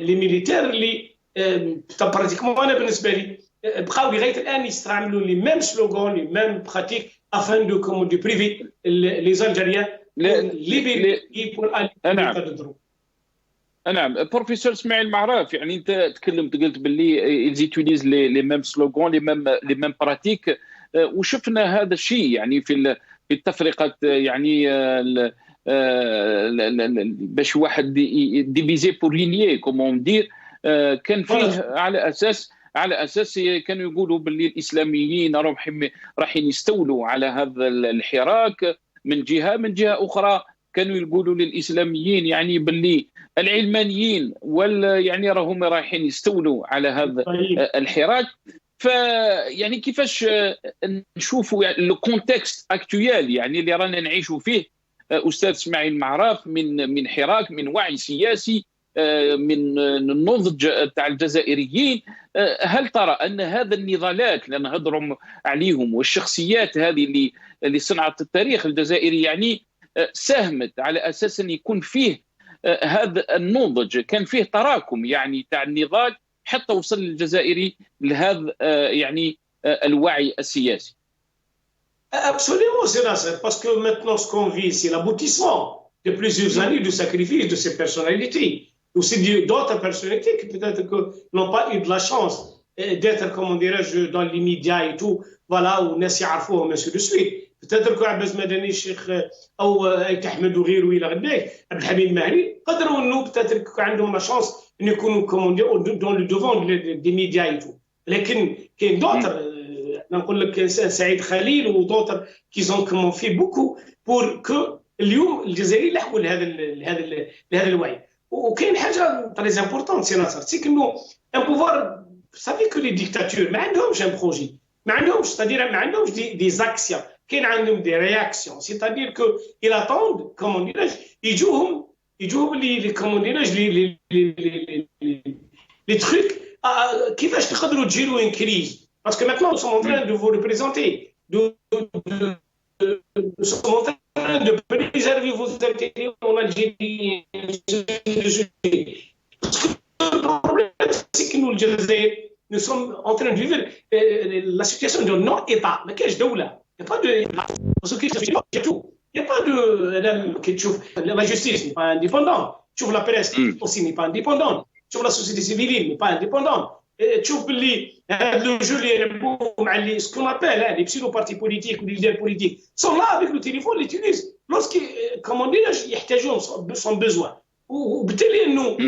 لي ميليتير اللي براتيكمون انا بالنسبه لي بقاو لغايه الان يستعملوا لي ميم سلوغون لي ميم براتيك افان دو كومون دو بريفي لي زالجيريان ليبيري بور الي. نعم بروفيسور اسماعيل معراف يعني انت تكلمت قلت باللي ils utilisent les mêmes slogans les mêmes pratiques وشفنا هذا الشيء يعني في التفرقه يعني باش واحد ديفيزي بور رينيي كومون دير، كان فيه على اساس كانوا يقولوا باللي الاسلاميين راح يستولوا على هذا الحراك من جهه اخرى. كانوا يقولوا للاسلاميين يعني باللي العلمانيين يعني راهم رايحين يستولوا على هذا الحراك. فيعني كيفاش نشوفوا يعني لو كونتكست اكتويال يعني اللي رانا نعيشوا فيه استاذ اسماعيل معراف، من حراك، من وعي سياسي، من النضج تاع الجزائريين. هل ترى ان هذا النضالات اللي نهضروا عليهم والشخصيات هذه اللي صنعت التاريخ الجزائري يعني ساهمت على اساس ان يكون فيه هذا النضج، كان فيه تراكم يعني تاع النضال حتى وصل الجزائري لهذا يعني الوعي السياسي؟ Absolument, c'est là, parce que maintenant ce qu'on vit, c'est l'aboutissement de plusieurs années de sacrifice de ces personnalités. Aussi d'autres personnalités qui peut-être que n'ont pas eu de la chance d'être, comment dirais-je, dans les médias et tout, voilà, ou Nassi Arfoum, ainsi de suite. Peut-être que Abbas Madani, Cheikh, ou Ahmed Oughir, ou il a Abdel Hamid Mahri, peut-être qu'ils ont la chance de nous, comment dire, dans le devant des médias et tout. Mais qu'il y a d'autres, نقول لك سعيد خليل ودوتر كيزون كومون في بوكو بور كو اليوم الجزائري لحقوا لهذا الوعي. وكاين حاجه تري امبورطون سي ناصر، سي كنو ان بوفوار سافي كو لي ديكتاتور ما عندهمش ان بروجي، ما عندهمش ستادير ما عندهمش دي زاكسيون، كاين عندهم دي رياكسيون، سيتادير كو il attend كومون ديراج يجوهم لي كومون ديراج لي تروك كيفاش تقدروا تجيروا ان كريز. Parce que maintenant, nous sommes en train de vous représenter, nous sommes en train de préserver vos intérêts en Algérie. Parce que le problème, c'est que nous, le Jazair, nous sommes en train de vivre la situation de non-État. Mais qu'est-ce que là? Il n'y a pas de. Parce que il n'y a pas de. La justice n'est pas indépendante. Tu vois la presse aussi n'est pas indépendante. Tu vois la société civile n'est pas indépendante. تشوف باللي هذا الجو اللي يلعبوا مع سكون ابل لي بسيدو بارتي بوليتيك ولي ليدر بوليتيك سون لا افيك لو تيليفون لي تيليز لوسكي كومون دير يحتاجون سون بوزوان. وبالتالي انه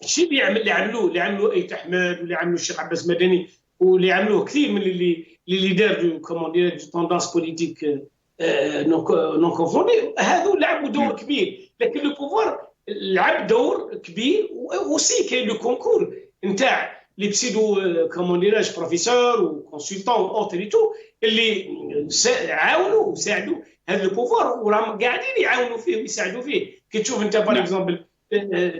الشيء اللي عملوه ايت احمد واللي عملوه الشيخ عباس مدني واللي عملوه كثير من اللي ليدر دو كومون دير دو توندانس بوليتيك نون كونفوندي هذو لعبوا دور كبير. لكن لو بوفوار لعب دور كبير. وسي كاين لو كونكور نتاع les pseudo, comment dirais-je, professeurs ou consultants ou autres et tout, اللي عاونوا وساعدوا هذا البوفوار وراهم قاعدين يعاونوا فيه ويساعدوا فيه. كي تشوف انت باغ اكزومبل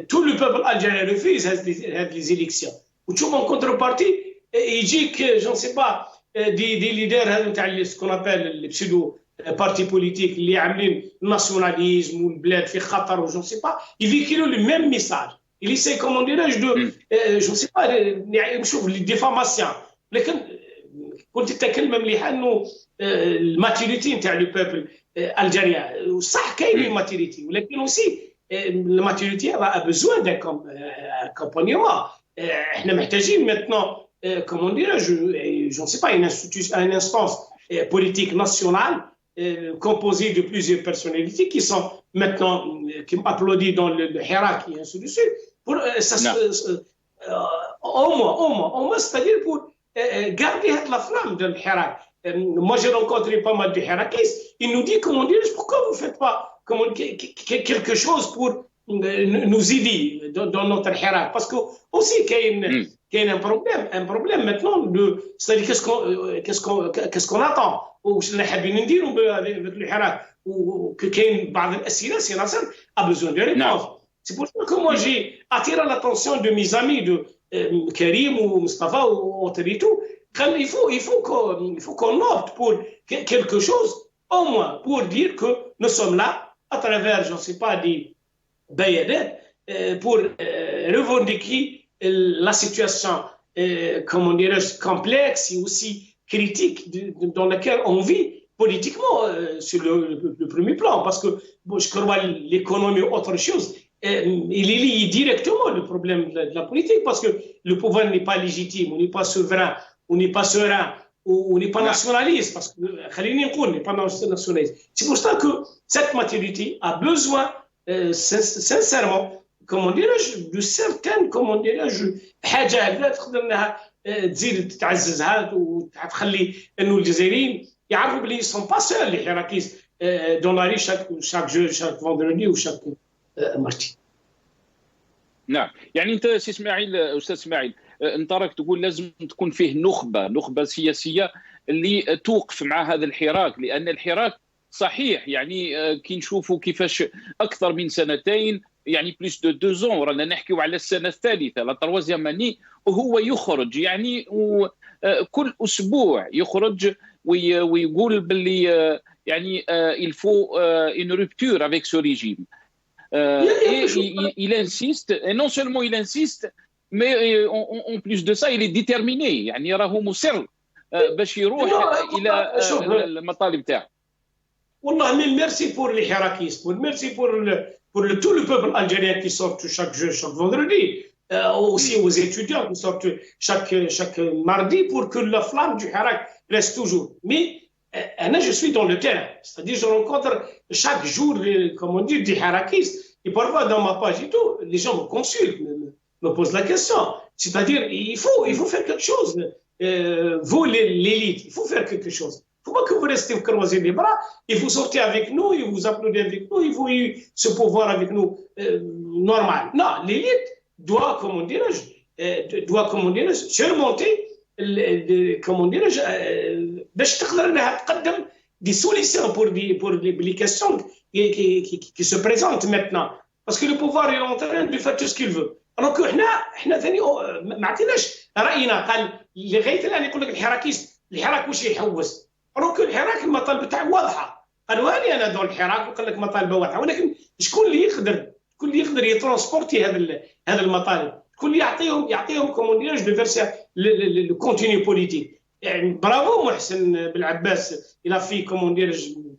تو لو بوبل الجيريان ريفيز هذه لي زيليكسيون وتشوف اون كونتر بارتي يجيك جون سي با دي ليدر هذو تاع سكون ابل البسيدو بارتي بوليتيك اللي عاملين الناسيوناليزم والبلاد في خطر وجون سي با يفيكيلو لو ميم ميساج. Il essaie, comment dirais-je, je ne sais pas, les déformations. Mais quand tu t'appelles مليحة إنه الماتيريتي نتاع لو بوبل الجيريان صح كاين الماتيريتي ولكن aussi الماتيريتي راه besoin d'un accompagnement. احنا محتاجين maintenant, comment dirais-je, je ne sais pas, une instance politique nationale composée de plusieurs personnalités qui sont maintenant qui applaudissent dans le Hirak et ainsi de suite. Pour, au moins, c'est-à-dire pour garder la flamme de l'Hirak. Moi, j'ai rencontré pas mal de Hirakistes. Ils nous disent, comment dire, pourquoi vous ne faites pas quelque chose pour nous aider dans notre Hirak? Parce que aussi, qu'il y a un problème maintenant, c'est-à-dire qu'est-ce qu'on attend? Ou ce qu'on dire avec le Hirak? Ou que بعض الأسئلة سي ناصر a besoin de réponse. C'est pour ça que moi j'ai attiré l'attention de mes amis de Karim ou Mustafa ou autres et tout. Il faut qu'on opte pour quelque chose, au moins pour dire que nous sommes là à travers, je ne sais pas, des bayadettes pour revendiquer la situation, comment dirais-je, complexe et aussi critique dans laquelle on vit politiquement sur le premier plan, parce que je crois l'économie ou autre chose, il est lié directement le problème de la politique, parce que le pouvoir n'est pas légitime, on n'est pas souverain, on n'est pas serein, ou n'est pas nationaliste, parce que Khalini Nkoun n'est pas nationaliste. C'est pour ça que cette maturité a besoin, sincèrement, comment dirais-je, de certaines, comment dirais-je, حاجة هكذا تقدر انها تزيد تعززها وتخلي انه الجزائريين يعرفوا بلي sont pas seuls les حراكيس dans la rue chaque vendredi ou chaque mardi. نعم، يعني انت سي اسماعيل، استاذ اسماعيل، انت راك تقول لازم تكون فيه نخبه سياسيه اللي توقف مع هذا الحراك، لان الحراك صحيح يعني كي نشوفوا كيفاش اكثر من سنتين، يعني بلوس دو 2 ans رانا نحكيو على السنه الثالثه لا تروازيام اني، وهو يخرج يعني كل اسبوع يخرج ويقول باللي يعني il faut une rupture avec ce régime. Et il insiste, et non seulement il insiste, mais en plus de ça, il est déterminé. يعني راهو مصر باش يروح الى المطالب تاعه. والله mille merci pour les حراكيست, merci pour tout le peuple algérien qui sort chaque vendredi, aussi aux étudiants qui sortent chaque mardi pour que la flamme du harak reste toujours. Mais je suis dans le terrain, c'est-à-dire je rencontre chaque jour, comme on dit, des harakistes, et parfois dans ma page et tout, les gens me consultent, me posent la question. C'est-à-dire, il faut faire quelque chose. Vous, l'élite, il faut faire quelque chose. Il ne faut pas que vous restez vous croiser les bras, et vous sortez avec nous, et vous applaudissez avec nous, et vous avez ce pouvoir avec nous normal. Non, l'élite doit, comment dirais-je, surmonter, comment dirais-je, باش تقدر انها تقدم des solutions pour les questions qui se présentent maintenant. Parce que le pouvoir est en train de faire tout ce qu'il veut. Alors que احنا ثاني ما عطيناش راينا. قال لغايه الان يقول لك الحراك واش يحوس. Alors que الحراك المطالب تاعو واضحه. قالوا لي انا دون الحراك وقال لك مطالب واضحه، ولكن شكون اللي يقدر يترانسبورتي هذا المطالب؟ شكون اللي يعطيهم كومون ديراج دو فيرسي لو كونتينيو بوليتيك. يعني برافو محسن بالعباس، il a fait comment dire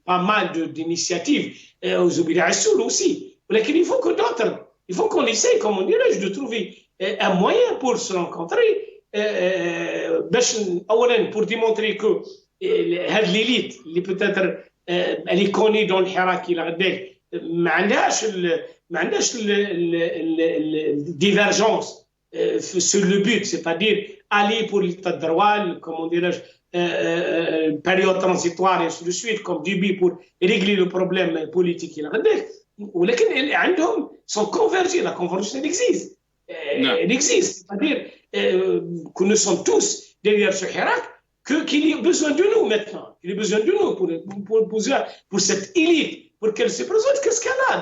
pas mal d'initiatives aux Zubida Assoul aussi. ولكن il faut que d'autres, il faut qu'on essaye comment dire de trouver un moyen pour se rencontrer باش اولا pour démontrer que هاد l'élite اللي peut-être elle est connue dans الحراك الى غداك ما عندهاش divergence sur le but, c'est-à-dire aller pour l'état de droit, comment dirais-je, période transitoire et ainsi de suite, comme début pour régler le problème politique. ولكن عندهم sont convergés, la convergence elle existe. Elle existe, c'est-à-dire que nous sommes tous derrière ce hirak, qu'il y a besoin de nous maintenant, qu'il y a besoin de nous pour cette élite, pour qu'elle se présente, qu'est-ce qu'elle a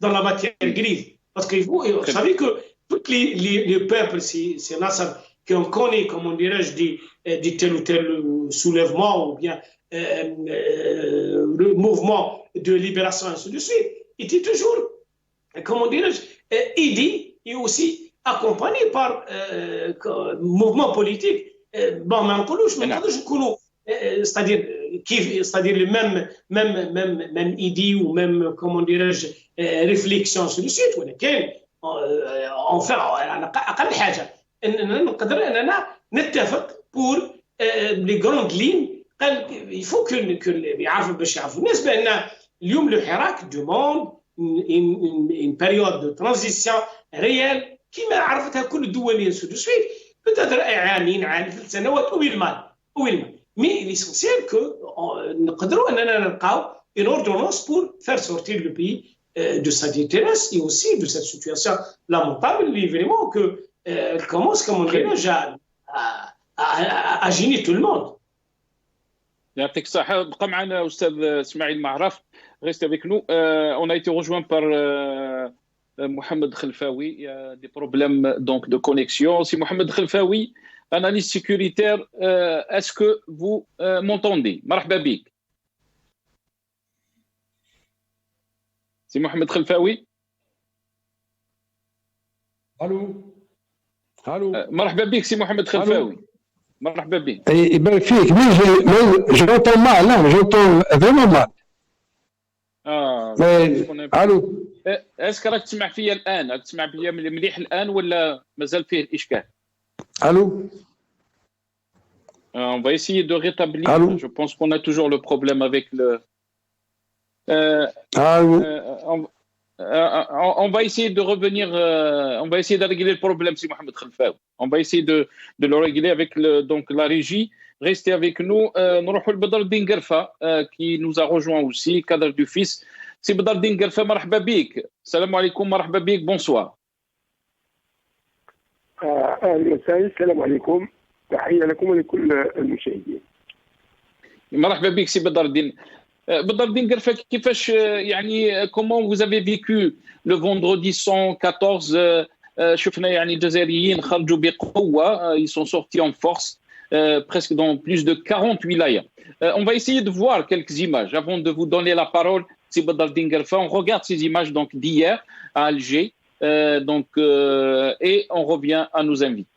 dans la matière grise. Parce que vous savez que tous les peuples, c'est Nasser qu'on connaît, comme on dirait, de tel ou tel soulèvement ou bien le mouvement de libération, ainsi de suite, était toujours, comment dirais-je, aidé et aussi accompagné par mouvement politique. Bon, mais c'est-à-dire le même idée ou même, comment dirais-je, réflexion, ainsi de suite. Enfin, أقل حاجة أننا نقدر أننا نتفق pour les grandes lignes. قال il faut que يعرفوا باش يعرفوا الناس بأن اليوم الحراك demande une période de transition réelle كما عرفتها كل الدول ainsi de suite. peut-être عامين 3 سنوات أو المال. mais l'essentiel que نقدروا أننا نلقاو une ordonnance pour faire sortir le pays de sa détresse et aussi de cette situation lamentable, vraiment que elle commence, comme on dirait, à gêner tout le monde. يعطيك الصحة. بقى معنا أستاذ إسماعيل معرف. Reste avec nous. On a été rejoint par Mohamed Khelfaoui. Il y a des problèmes donc de connexion. C'est Mohamed Khelfaoui, analyste sécuritaire. Est-ce que vous m'entendez? مرحبا بك. سي محمد خلفاوي. الو مرحبا بك سي محمد خلفاوي. مرحبا بك. يبارك فيك. j'entends mal, non, j'entends vraiment mal. الو اسك راك تسمع فيا الان؟ راك تسمع فيا مليح الان ولا مازال فيه الاشكال؟ الو On va essayer de rétablir. Allô? Je pense qu'on a toujours le problème avec le. Allô? On va essayer de revenir. On va essayer de régler le problème, si Mohamed Khalfaoui. On va essayer de le régler avec donc la régie. Restez avec nous. نروحوا لبدر الدين قرفة qui nous a rejoint aussi, cadre du FIS. سي بدر الدين قرفة مرحبا بك. السلام عليكم مرحبا بك. بونسوار. اهلا وسهلا. السلام عليكم. تحيه لكم ولكل المشاهدين. مرحبا بك سي بدر الدين. بدر الدين قرفة كيفاش يعني comment vous avez vécu le vendredi 114 شفنا يعني الجزائريين خرجوا بقوة. Ils sont sortis en force presque dans plus de 40 wilayas. On va essayer de voir quelques images avant de vous donner la parole. Si Badr Din Garfa, on regarde ces images donc d'hier à Alger et on revient à nos invités.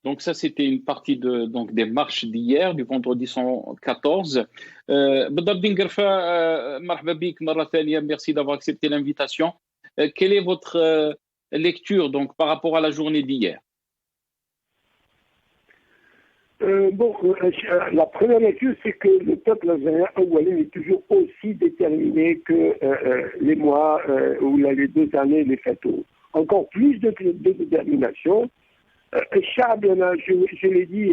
Donc ça, c'était une partie donc des marches d'hier, du vendredi 114. Badr Din Garfa, marhaba bik, marra thaniya, merci d'avoir accepté l'invitation. Quelle est votre lecture donc, par rapport à la journée d'hier? La première lecture, c'est que le peuple algérien est toujours aussi déterminé que les mois ou les 2 années, les fêtes. Encore plus de détermination. Je l'ai dit,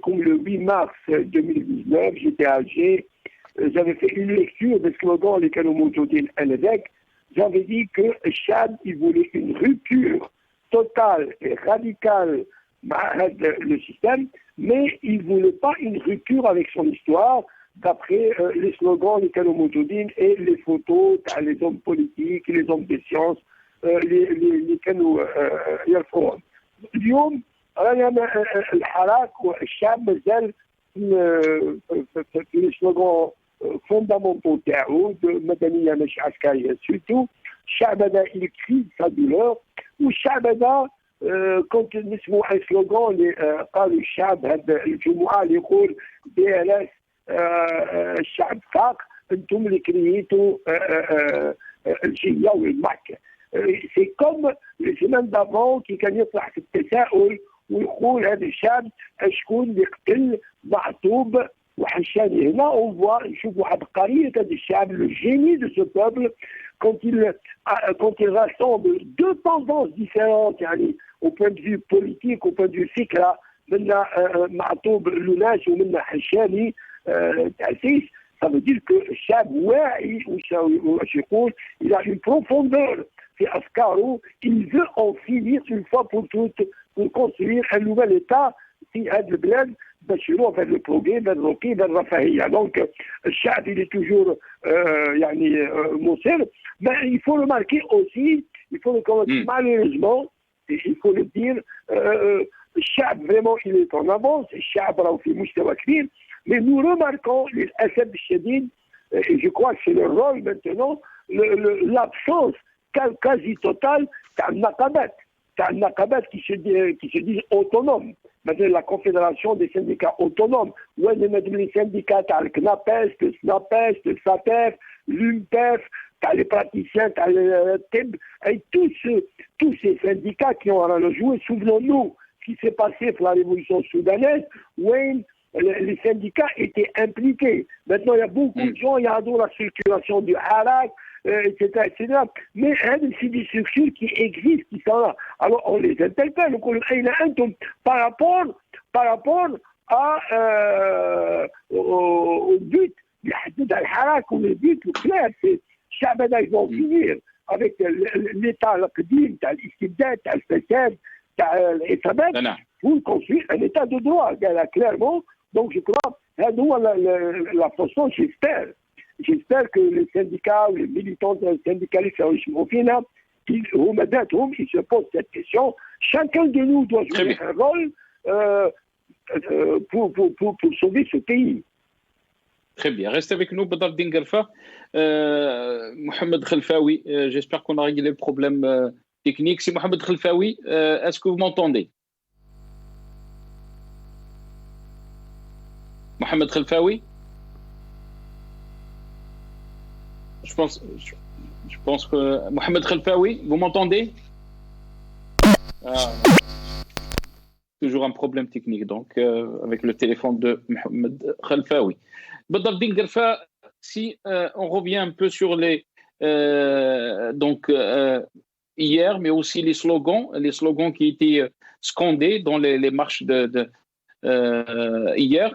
comme le 8 mars 2019, j'étais à Alger, j'avais fait une lecture de slogan les Kanomoudjoudine Al-Adek. J'avais dit que Chad, il voulait une rupture totale et radicale le système, mais il ne voulait pas une rupture avec son histoire, d'après les slogans les Kanomoudjoudine et les photos, les hommes politiques, les hommes des sciences, اللي كانوا يرفعون. اليوم رانا الحراك والشعب مازال في لي سلوغون فوندامونتو تاعو مدنيه ماشي عسكريه سورتو. الشعب هذا يكفي سا دولور، والشعب هذا كنت نسمعوا ان سلوغون اللي قالوا الشعب هذا الجمعه اللي يقول دي ال اس الشعب فاق، انتم اللي كريتوا الجيه والمعكه. C'est comme les semaines d'avant qui كان يطلع في التساؤل ويقول هذا الشعب شكون اللي قتل معطوب وحشاني هنا on voit نشوف واحد عبقرية هذا الشعب le génie de ce peuple quand il rassemble deux tendances différentes يعني au point de vue politique au point de vue فكرة منا معطوب لوناش ومنا حشاني تأسيس. Ça veut dire que الشعب واعي واش يقول il a une profondeur في أفكاره, il veut en finir une fois pour toutes pour construire un nouvel État في هذا البلاد باش يروح vers le progrès, vers le رقي, vers الرفاهية. Donc الشعب il est toujours يعني مصر. Mais il faut remarquer aussi, il faut reconnaître malheureusement, il faut le dire, الشعب vraiment il est en avance, الشعب راهو في مستوى كبير. Mais nous remarquons للأسف الشديد, et je crois que c'est le rôle maintenant, l'absence quasi totale تاع النقابات qui se disent autonomes. Maintenant la confédération des syndicats autonomes, وين مادام les syndicats تاع الكنابس, le SNAPES, le SATEF, l'UNPEF, تاع les praticiens, تاع الطب, et tous ces syndicats qui ont un rôle joué. Souvenons-nous ce qui s'est passé pour la révolution soudanaise, où les syndicats étaient impliqués. Maintenant, il y a beaucoup de gens, il y a la structuration du Harak, etc., etc. Mais c'est des structures qui existent, qui sont là. Alors, on les interpelle. Donc, par rapport au but, le Harak, ou le but, le clair, c'est Chabada, ils vont finir avec l'État, l'Aqdim, l'Istibdat, l'Fessed, l'Étabet, pour construire un État de droit, clairement. Donc je crois, la façon, j'espère que les syndicats ou les militants syndicalistes au final, ils se posent cette question. Chacun de nous doit jouer un rôle pour sauver ce pays. Très bien. Restez avec nous, Badr Din Guerfa. Mohamed Khelfaoui, j'espère qu'on a réglé le problème technique. C'est Mohamed Khelfaoui. Est-ce que vous m'entendez? Mohamed Khelfaoui? Je pense que Mohamed Khelfaoui, vous m'entendez? Toujours un problème technique donc avec le téléphone de Mohamed Khelfaoui. Badr Din Guerfa, si on revient un peu sur les hier, mais aussi les slogans qui étaient scandés dans les marches hier.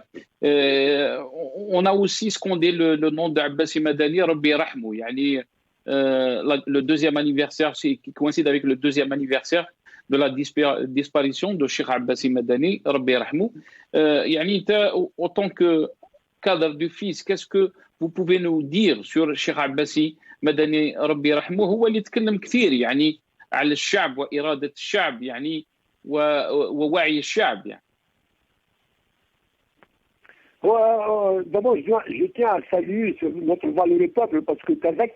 On a aussi scandé le nom d'Abbassi Madani, Rabbi Rahmou, yani, le deuxième anniversaire, qui coïncide avec le deuxième anniversaire de la disparition de Cheikh Abbassi Madani, Rabbi Rahmou. Yani, autant que cadre du fils, qu'est-ce que vous pouvez nous dire sur Cheikh Abbassi Madani Rabbi Rahmou? هو اللي يتكلم كثير يعني على الشعب وإرادة الشعب يعني ووعي الشعب يعني. D'abord, je tiens à saluer notre valeureux peuple parce que avec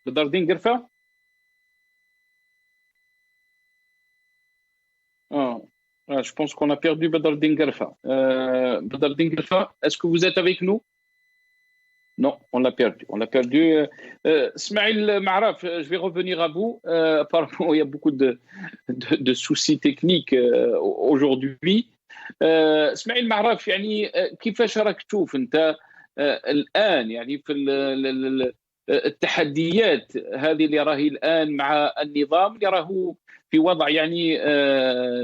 Badr Din Guerfa? Je pense qu'on a perdu Badr Din Guerfa. Badr Din Guerfa, est-ce que vous êtes avec nous? Non, on l'a perdu. Smaïl Maraf, je vais revenir à vous. Apparemment, il y a beaucoup de soucis techniques aujourd'hui. Smaïl Maraf, يعني كيفاش راك تشوف أنت الآن يعني في التحديات هذه اللي راهي الآن مع النظام اللي راهو في وضع يعني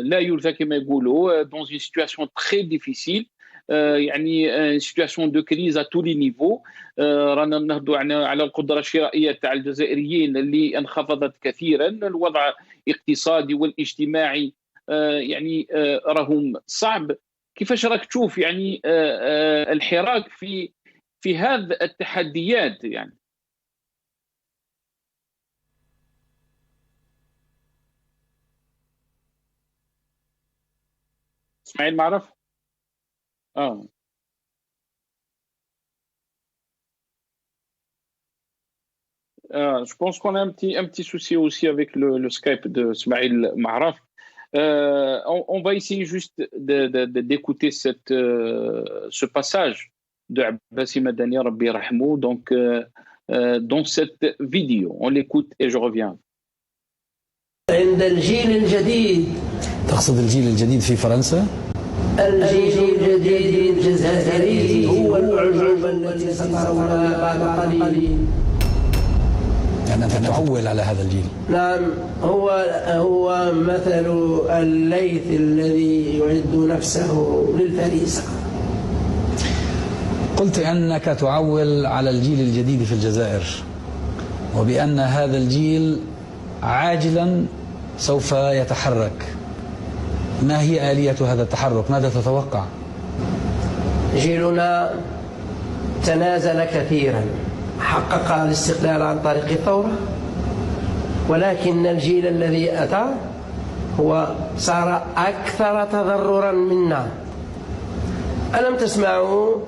لا يرثى كما يقولوا dans une situation très difficile. يعني situation de crise à tous les niveaux. رانا نهضوا على القدرة الشرائية تاع الجزائريين اللي انخفضت كثيرا. الوضع الاقتصادي والاجتماعي يعني راهم صعب. كيفاش راك تشوف يعني الحراك في هذه التحديات يعني؟ اسماعيل معرف؟ Je pense qu'on a un petit souci aussi avec le Skype de Smaïl Maraf. On va essayer juste d'écouter ce passage de Abbassi Madani Rabbi Rahmou. Donc, dans cette vidéo. On l'écoute et je reviens. عند الجيل الجديد. تقصد الجيل الجديد في فرنسا؟ الجيل الجديد الجزائري هو الأعجوبة التي سترونها بعد قليل. يعني أنت تعول على هذا الجيل. نعم، هو مثل الليث الذي يعد نفسه للفريسة. قلت أنك تعول على الجيل الجديد في الجزائر، وبأن هذا الجيل عاجلا سوف يتحرك. ما هي آلية هذا التحرك؟ ماذا تتوقع؟ جيلنا تنازل كثيرا، حقق الاستقلال عن طريق الثورة، ولكن الجيل الذي أتى هو صار أكثر تضررا منا. ألم تسمعوا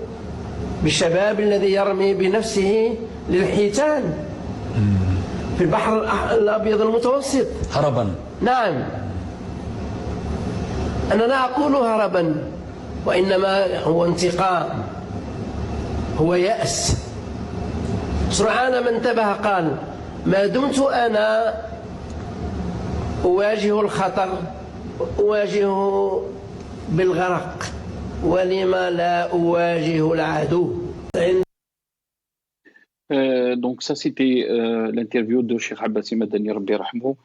بالشباب الذي يرمي بنفسه للحيتان في البحر الأبيض المتوسط هربا؟ نعم، أنا لا أقول هربا، وإنما هو انتقام، هو يأس. سرعان ما انتبه قال: ما دمت أنا أواجه الخطر أواجهه بالغرق، ولما لا أواجه العدو. Donc ça c'était l'interview de Cheikh Abbassi Madani Rabbi Rahmou,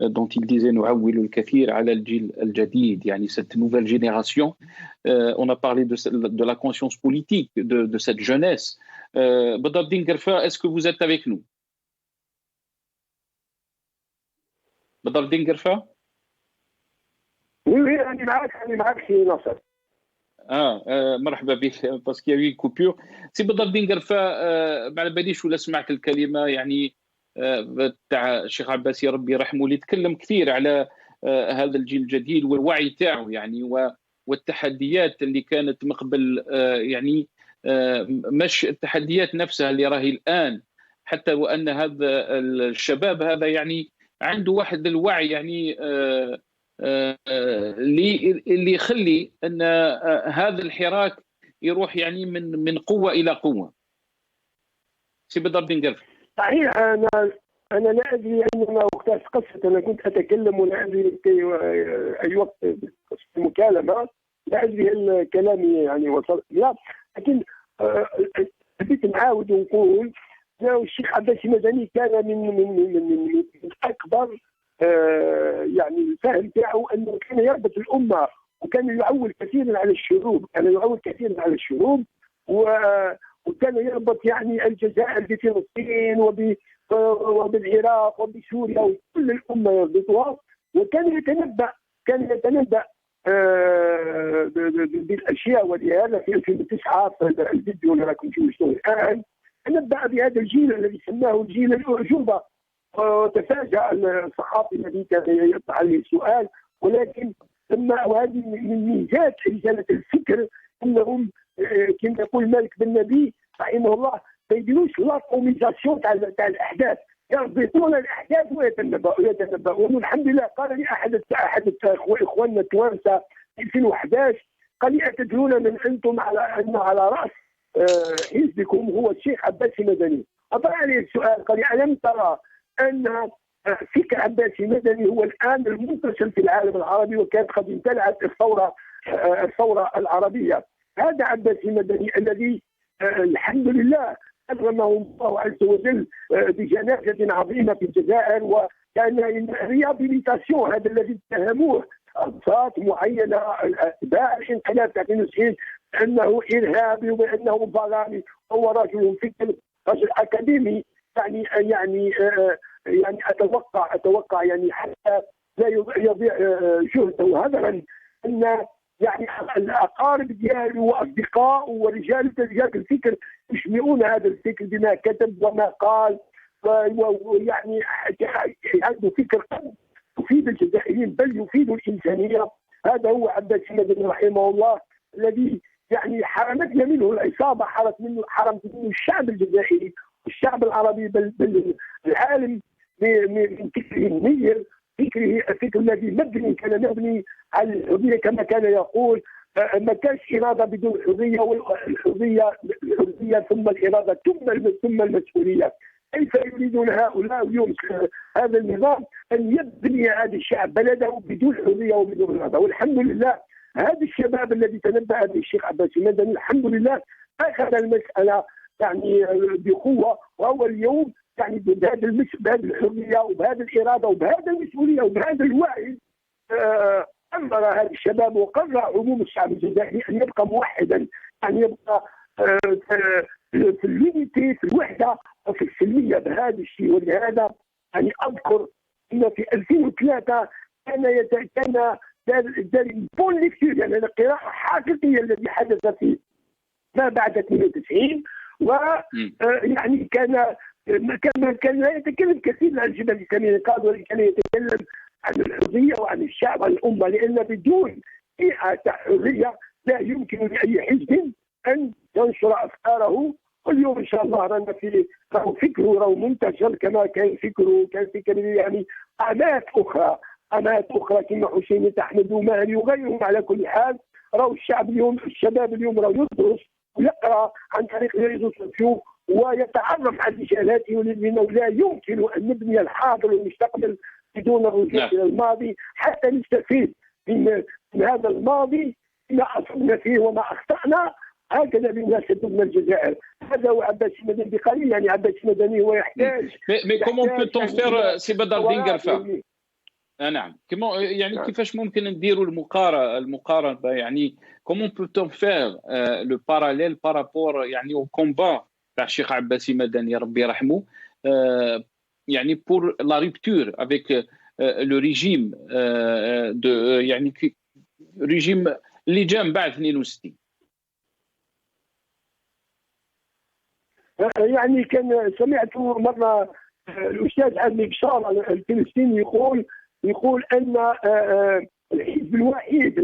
dont il disait نعول الكثير على الجيل الجديد, يعني cette nouvelle génération. On a parlé de la conscience politique de cette jeunesse. Badr Din Gerfa, est-ce que vous êtes avec nous? Badr Din Gerfa? Oui, أنا معك في ناصر. مرحبا بك, باسكو qu'il y a eu une coupure. سي بدر الدين قرفة, ما على باليش ولا سمعت الكلمة يعني تاع الشيخ عباسي ربي يرحمه, اللي تكلم كثير على هذا الجيل الجديد والوعي تاعه يعني, والتحديات اللي كانت مقبل, يعني مش التحديات نفسها اللي راهي الآن, حتى وأن هذا الشباب هذا يعني عنده واحد الوعي يعني اللي يخلي ان هذا الحراك يروح يعني من قوه الى قوه. سي بدر الدين قرفة. صحيح, انا لا ادري انما وقتها قصه انا كنت اتكلم ولا ادري اي وقت المكالمه, لا ادري هل كلامي يعني وصل لا, لكن حبيت نعاود ونقول الشيخ عباسي مدني كان من اكبر يعني الفهم تاعه انه كان يربط الامه, وكان يعول كثيرا على الشعوب, وكان يربط يعني الجزائر بفلسطين وبالعراق وبسوريا وكل الامه يربطها, وكان يتنبأ بالاشياء, ولهذا في 2009 في الفيديو اللي راكم تشوفوه الان تنبأ بهذا الجيل الذي سماه الجيل الاعجوبه. وتفاجأ الصحافي الذي كان يطرح عليه السؤال, ولكن وهذه من ميزات رجالة الفكر انهم كما يقول مالك بن نبي رحمه الله ما يديروش لاكوميزاسيون تاع الاحداث, يربطون الاحداث ويتنبؤون. والحمد لله قال لي احد اخواننا التوانسه في 2011 قال لي: اتدرون من انتم على راس حزبكم هو الشيخ عباسي مدني. اطرح عليه السؤال قال لي: الم ترى أن فكر عباسي مدني هو الآن المنتشر في العالم العربي, وكانت قد امتلأت الثورة العربية. هذا عباسي مدني الذي الحمد لله أكرمه الله عز وجل بجنازة عظيمة في الجزائر, وكان ريابيليتاسيون هذا الذي اتهموه أطراف معينة أتباع الانقلاب 93 أنه إرهابي وبأنه ظلامي. هو رجل فكر, رجل أكاديمي, يعني اتوقع يعني حتى لا يضيع جهده هدرا ان يعني الاقارب ديالو واصدقائه ورجال الفكر يشبعون هذا الفكر بما كتب وما قال, ويعني عنده فكر قد يفيد الجزائريين بل يفيد الانسانيه. هذا هو عباسي مدني رحمه الله الذي يعني حرمتنا منه العصابه, حرمت منه الشعب الجزائري الشعب العربي بل العالم من فكره النير, فكر الذي كان مبني على الحرية كما كان يقول ما كانش إرادة بدون حرية، والحرية ثم الإرادة ثم المسؤولية. كيف يريدون هؤلاء اليوم هذا النظام أن يبني هذا الشعب بلده بدون حرية وبدون إرادة؟ والحمد لله هذا الشباب الذي تنبأ به الشيخ عباس المدني الحمد لله أخذ المسألة يعني بقوة، وهو اليوم يعني بهذه الحرية وبهذه الإرادة وبهذه المسؤولية وبهذا الوعي أمر هذا الشباب وقرر عموم الشعب الجزائري أن يبقى موحدا، يعني يبقى في اليونيتي، في الوحدة وفي السلمية بهذا الشيء. ولهذا يعني أذكر أن في 2003 كان بون ليكتور، يعني القراءة حقيقية الذي حدث في ما بعد 92، ويعني كان لا يتكلم كثير عن الجبهة الإسلامية للإنقاذ، ولكن كان يتكلم عن الحرية وعن الشعب وعن الأمة، لأن بدون حرية لا يمكن لأي حزب أن ينشر أفكاره. واليوم إن شاء الله رانا في فكره منتشر كما كان فكر يعني أعمال أخرى كما حسين أحمد ومهدي وغيرهم. على كل حال راهو الشباب اليوم راهو يدرس ويقرأ عن طريق الريزو سوسيو ويتعرف على رجالاته، لأنه لا يمكن أن نبني الحاضر والمستقبل بدون الرجوع إلى الماضي حتى نستفيد من هذا الماضي ما أصبنا فيه وما أخطأنا. هكذا بالناس تبنى الجزائر. هذا هو عباس المدني بقليل، يعني عباس المدني هو يحتاج. مي كومون بوتون فير سي بدر دينغرفا؟ نعم، يعني كيفاش ممكن نديروا المقارنه يعني كومون بوتون فير لو باراليل بارابور يعني او كومبا تاع الشيخ عباس المدني ربي يرحمه يعني بور لا رupture افيك لو ريجيم دو يعني ريجيم اللي جا من بعد 62. يعني كان سمعت مرة الأستاذ عدلي بشار الفلسطيني يقول أن الحزب الوحيد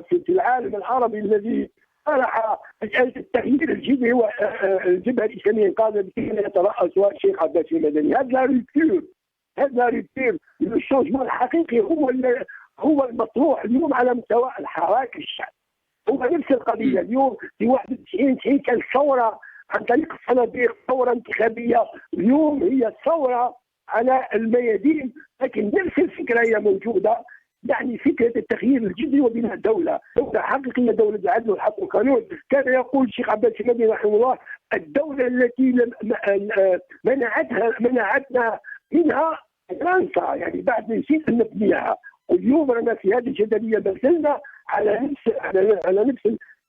في العالم العربي الذي طرح مسألة التغيير الجذري هو الجبهة الإسلامية للإنقاذ التي يترأسها الشيخ عباس المدني. هذا ريبتير الشونجمون الحقيقي هو المطروح اليوم على مستوى الحراك الشعب. هو نفس القضية اليوم في 91 كان ثورة عن طريق الصناديق، ثورة انتخابية. اليوم هي ثورة على الميادين، لكن نفس الفكرة هي موجودة، يعني فكرة التغيير الجذري وبناء دولة حقيقية، دولة العدل والحق والقانون. كان يقول الشيخ عباس المدني رحمه الله الدولة التي منعتنا منها فرنسا، يعني بعد نسيت أن نبنيها. واليوم رانا في هذه الجدلية بزلنا على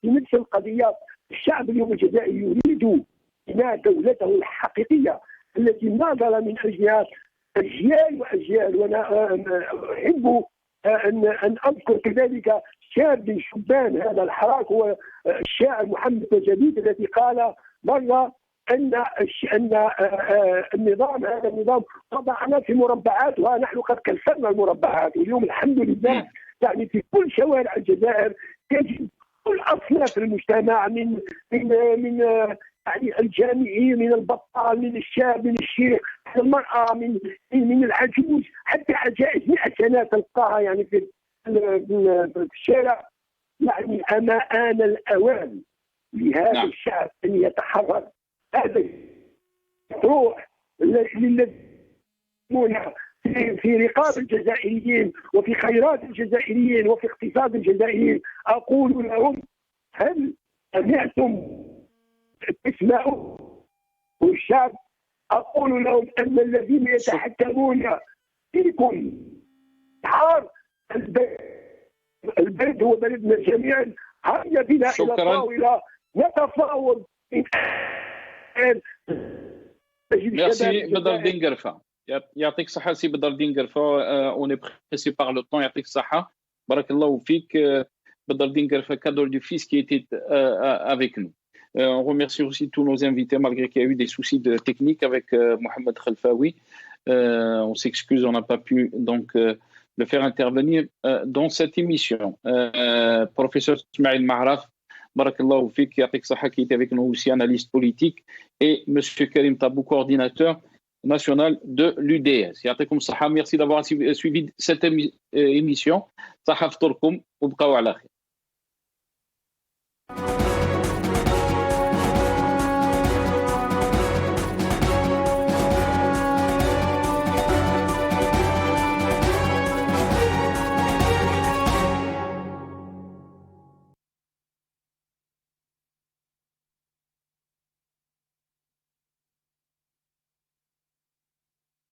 نفس القضية. الشعب اليوم الجزائري يريد بناء دولته الحقيقية التي ناضل من أجلها أجيال وأجيال. وأنا أحب أن أذكر كذلك شاب من شبان هذا الحراك هو الشاعر محمد الجديد الذي قال مرة أن النظام هذا النظام وضعنا في مربعات ونحن قد كسرنا المربعات. واليوم الحمد لله يعني في كل شوارع الجزائر تجد كل أصناف المجتمع من يعني الجامعي، من البطال، من الشاب، من الشيخ، من المرأة، من العجوز، حتى عجائز 100 سنة تلقاها يعني في الشارع. يعني أما آن الأوان لهذا الشعب أن يتحرر. هذا الروح الذي في رقاب الجزائريين وفي خيرات الجزائريين وفي اقتصاد الجزائريين. أقول لهم هل سمعتم اسمعوا والشعب؟ أقول لهم أن الذين يتحكمون فيكم حار البلد هو بلدنا جميعا. هيا بنا إلى طاولة نتفاوض. ميرسي بدر دينغرفا، يعطيك الصحة سي بدر دينغرفا. اون اي بريسي بار لو طون. يعطيك الصحة، بارك الله فيك بدر دينغرفا, cadeau du fils qui était avec nous. On remercie aussi tous nos invités malgré qu'il y a eu des soucis techniques avec Mohamed Khelfaoui. On s'excuse, on n'a pas pu donc le faire intervenir dans cette émission. Professeur Ismail Mahraf, barakallahu fik, yatik Saha qui était avec nous aussi, analyste politique, et Monsieur Karim Tabou, coordinateur national de l'UDS. Yatikum Saha, merci d'avoir suivi cette émission. Saha ftorkum, ou bqaw ala khair.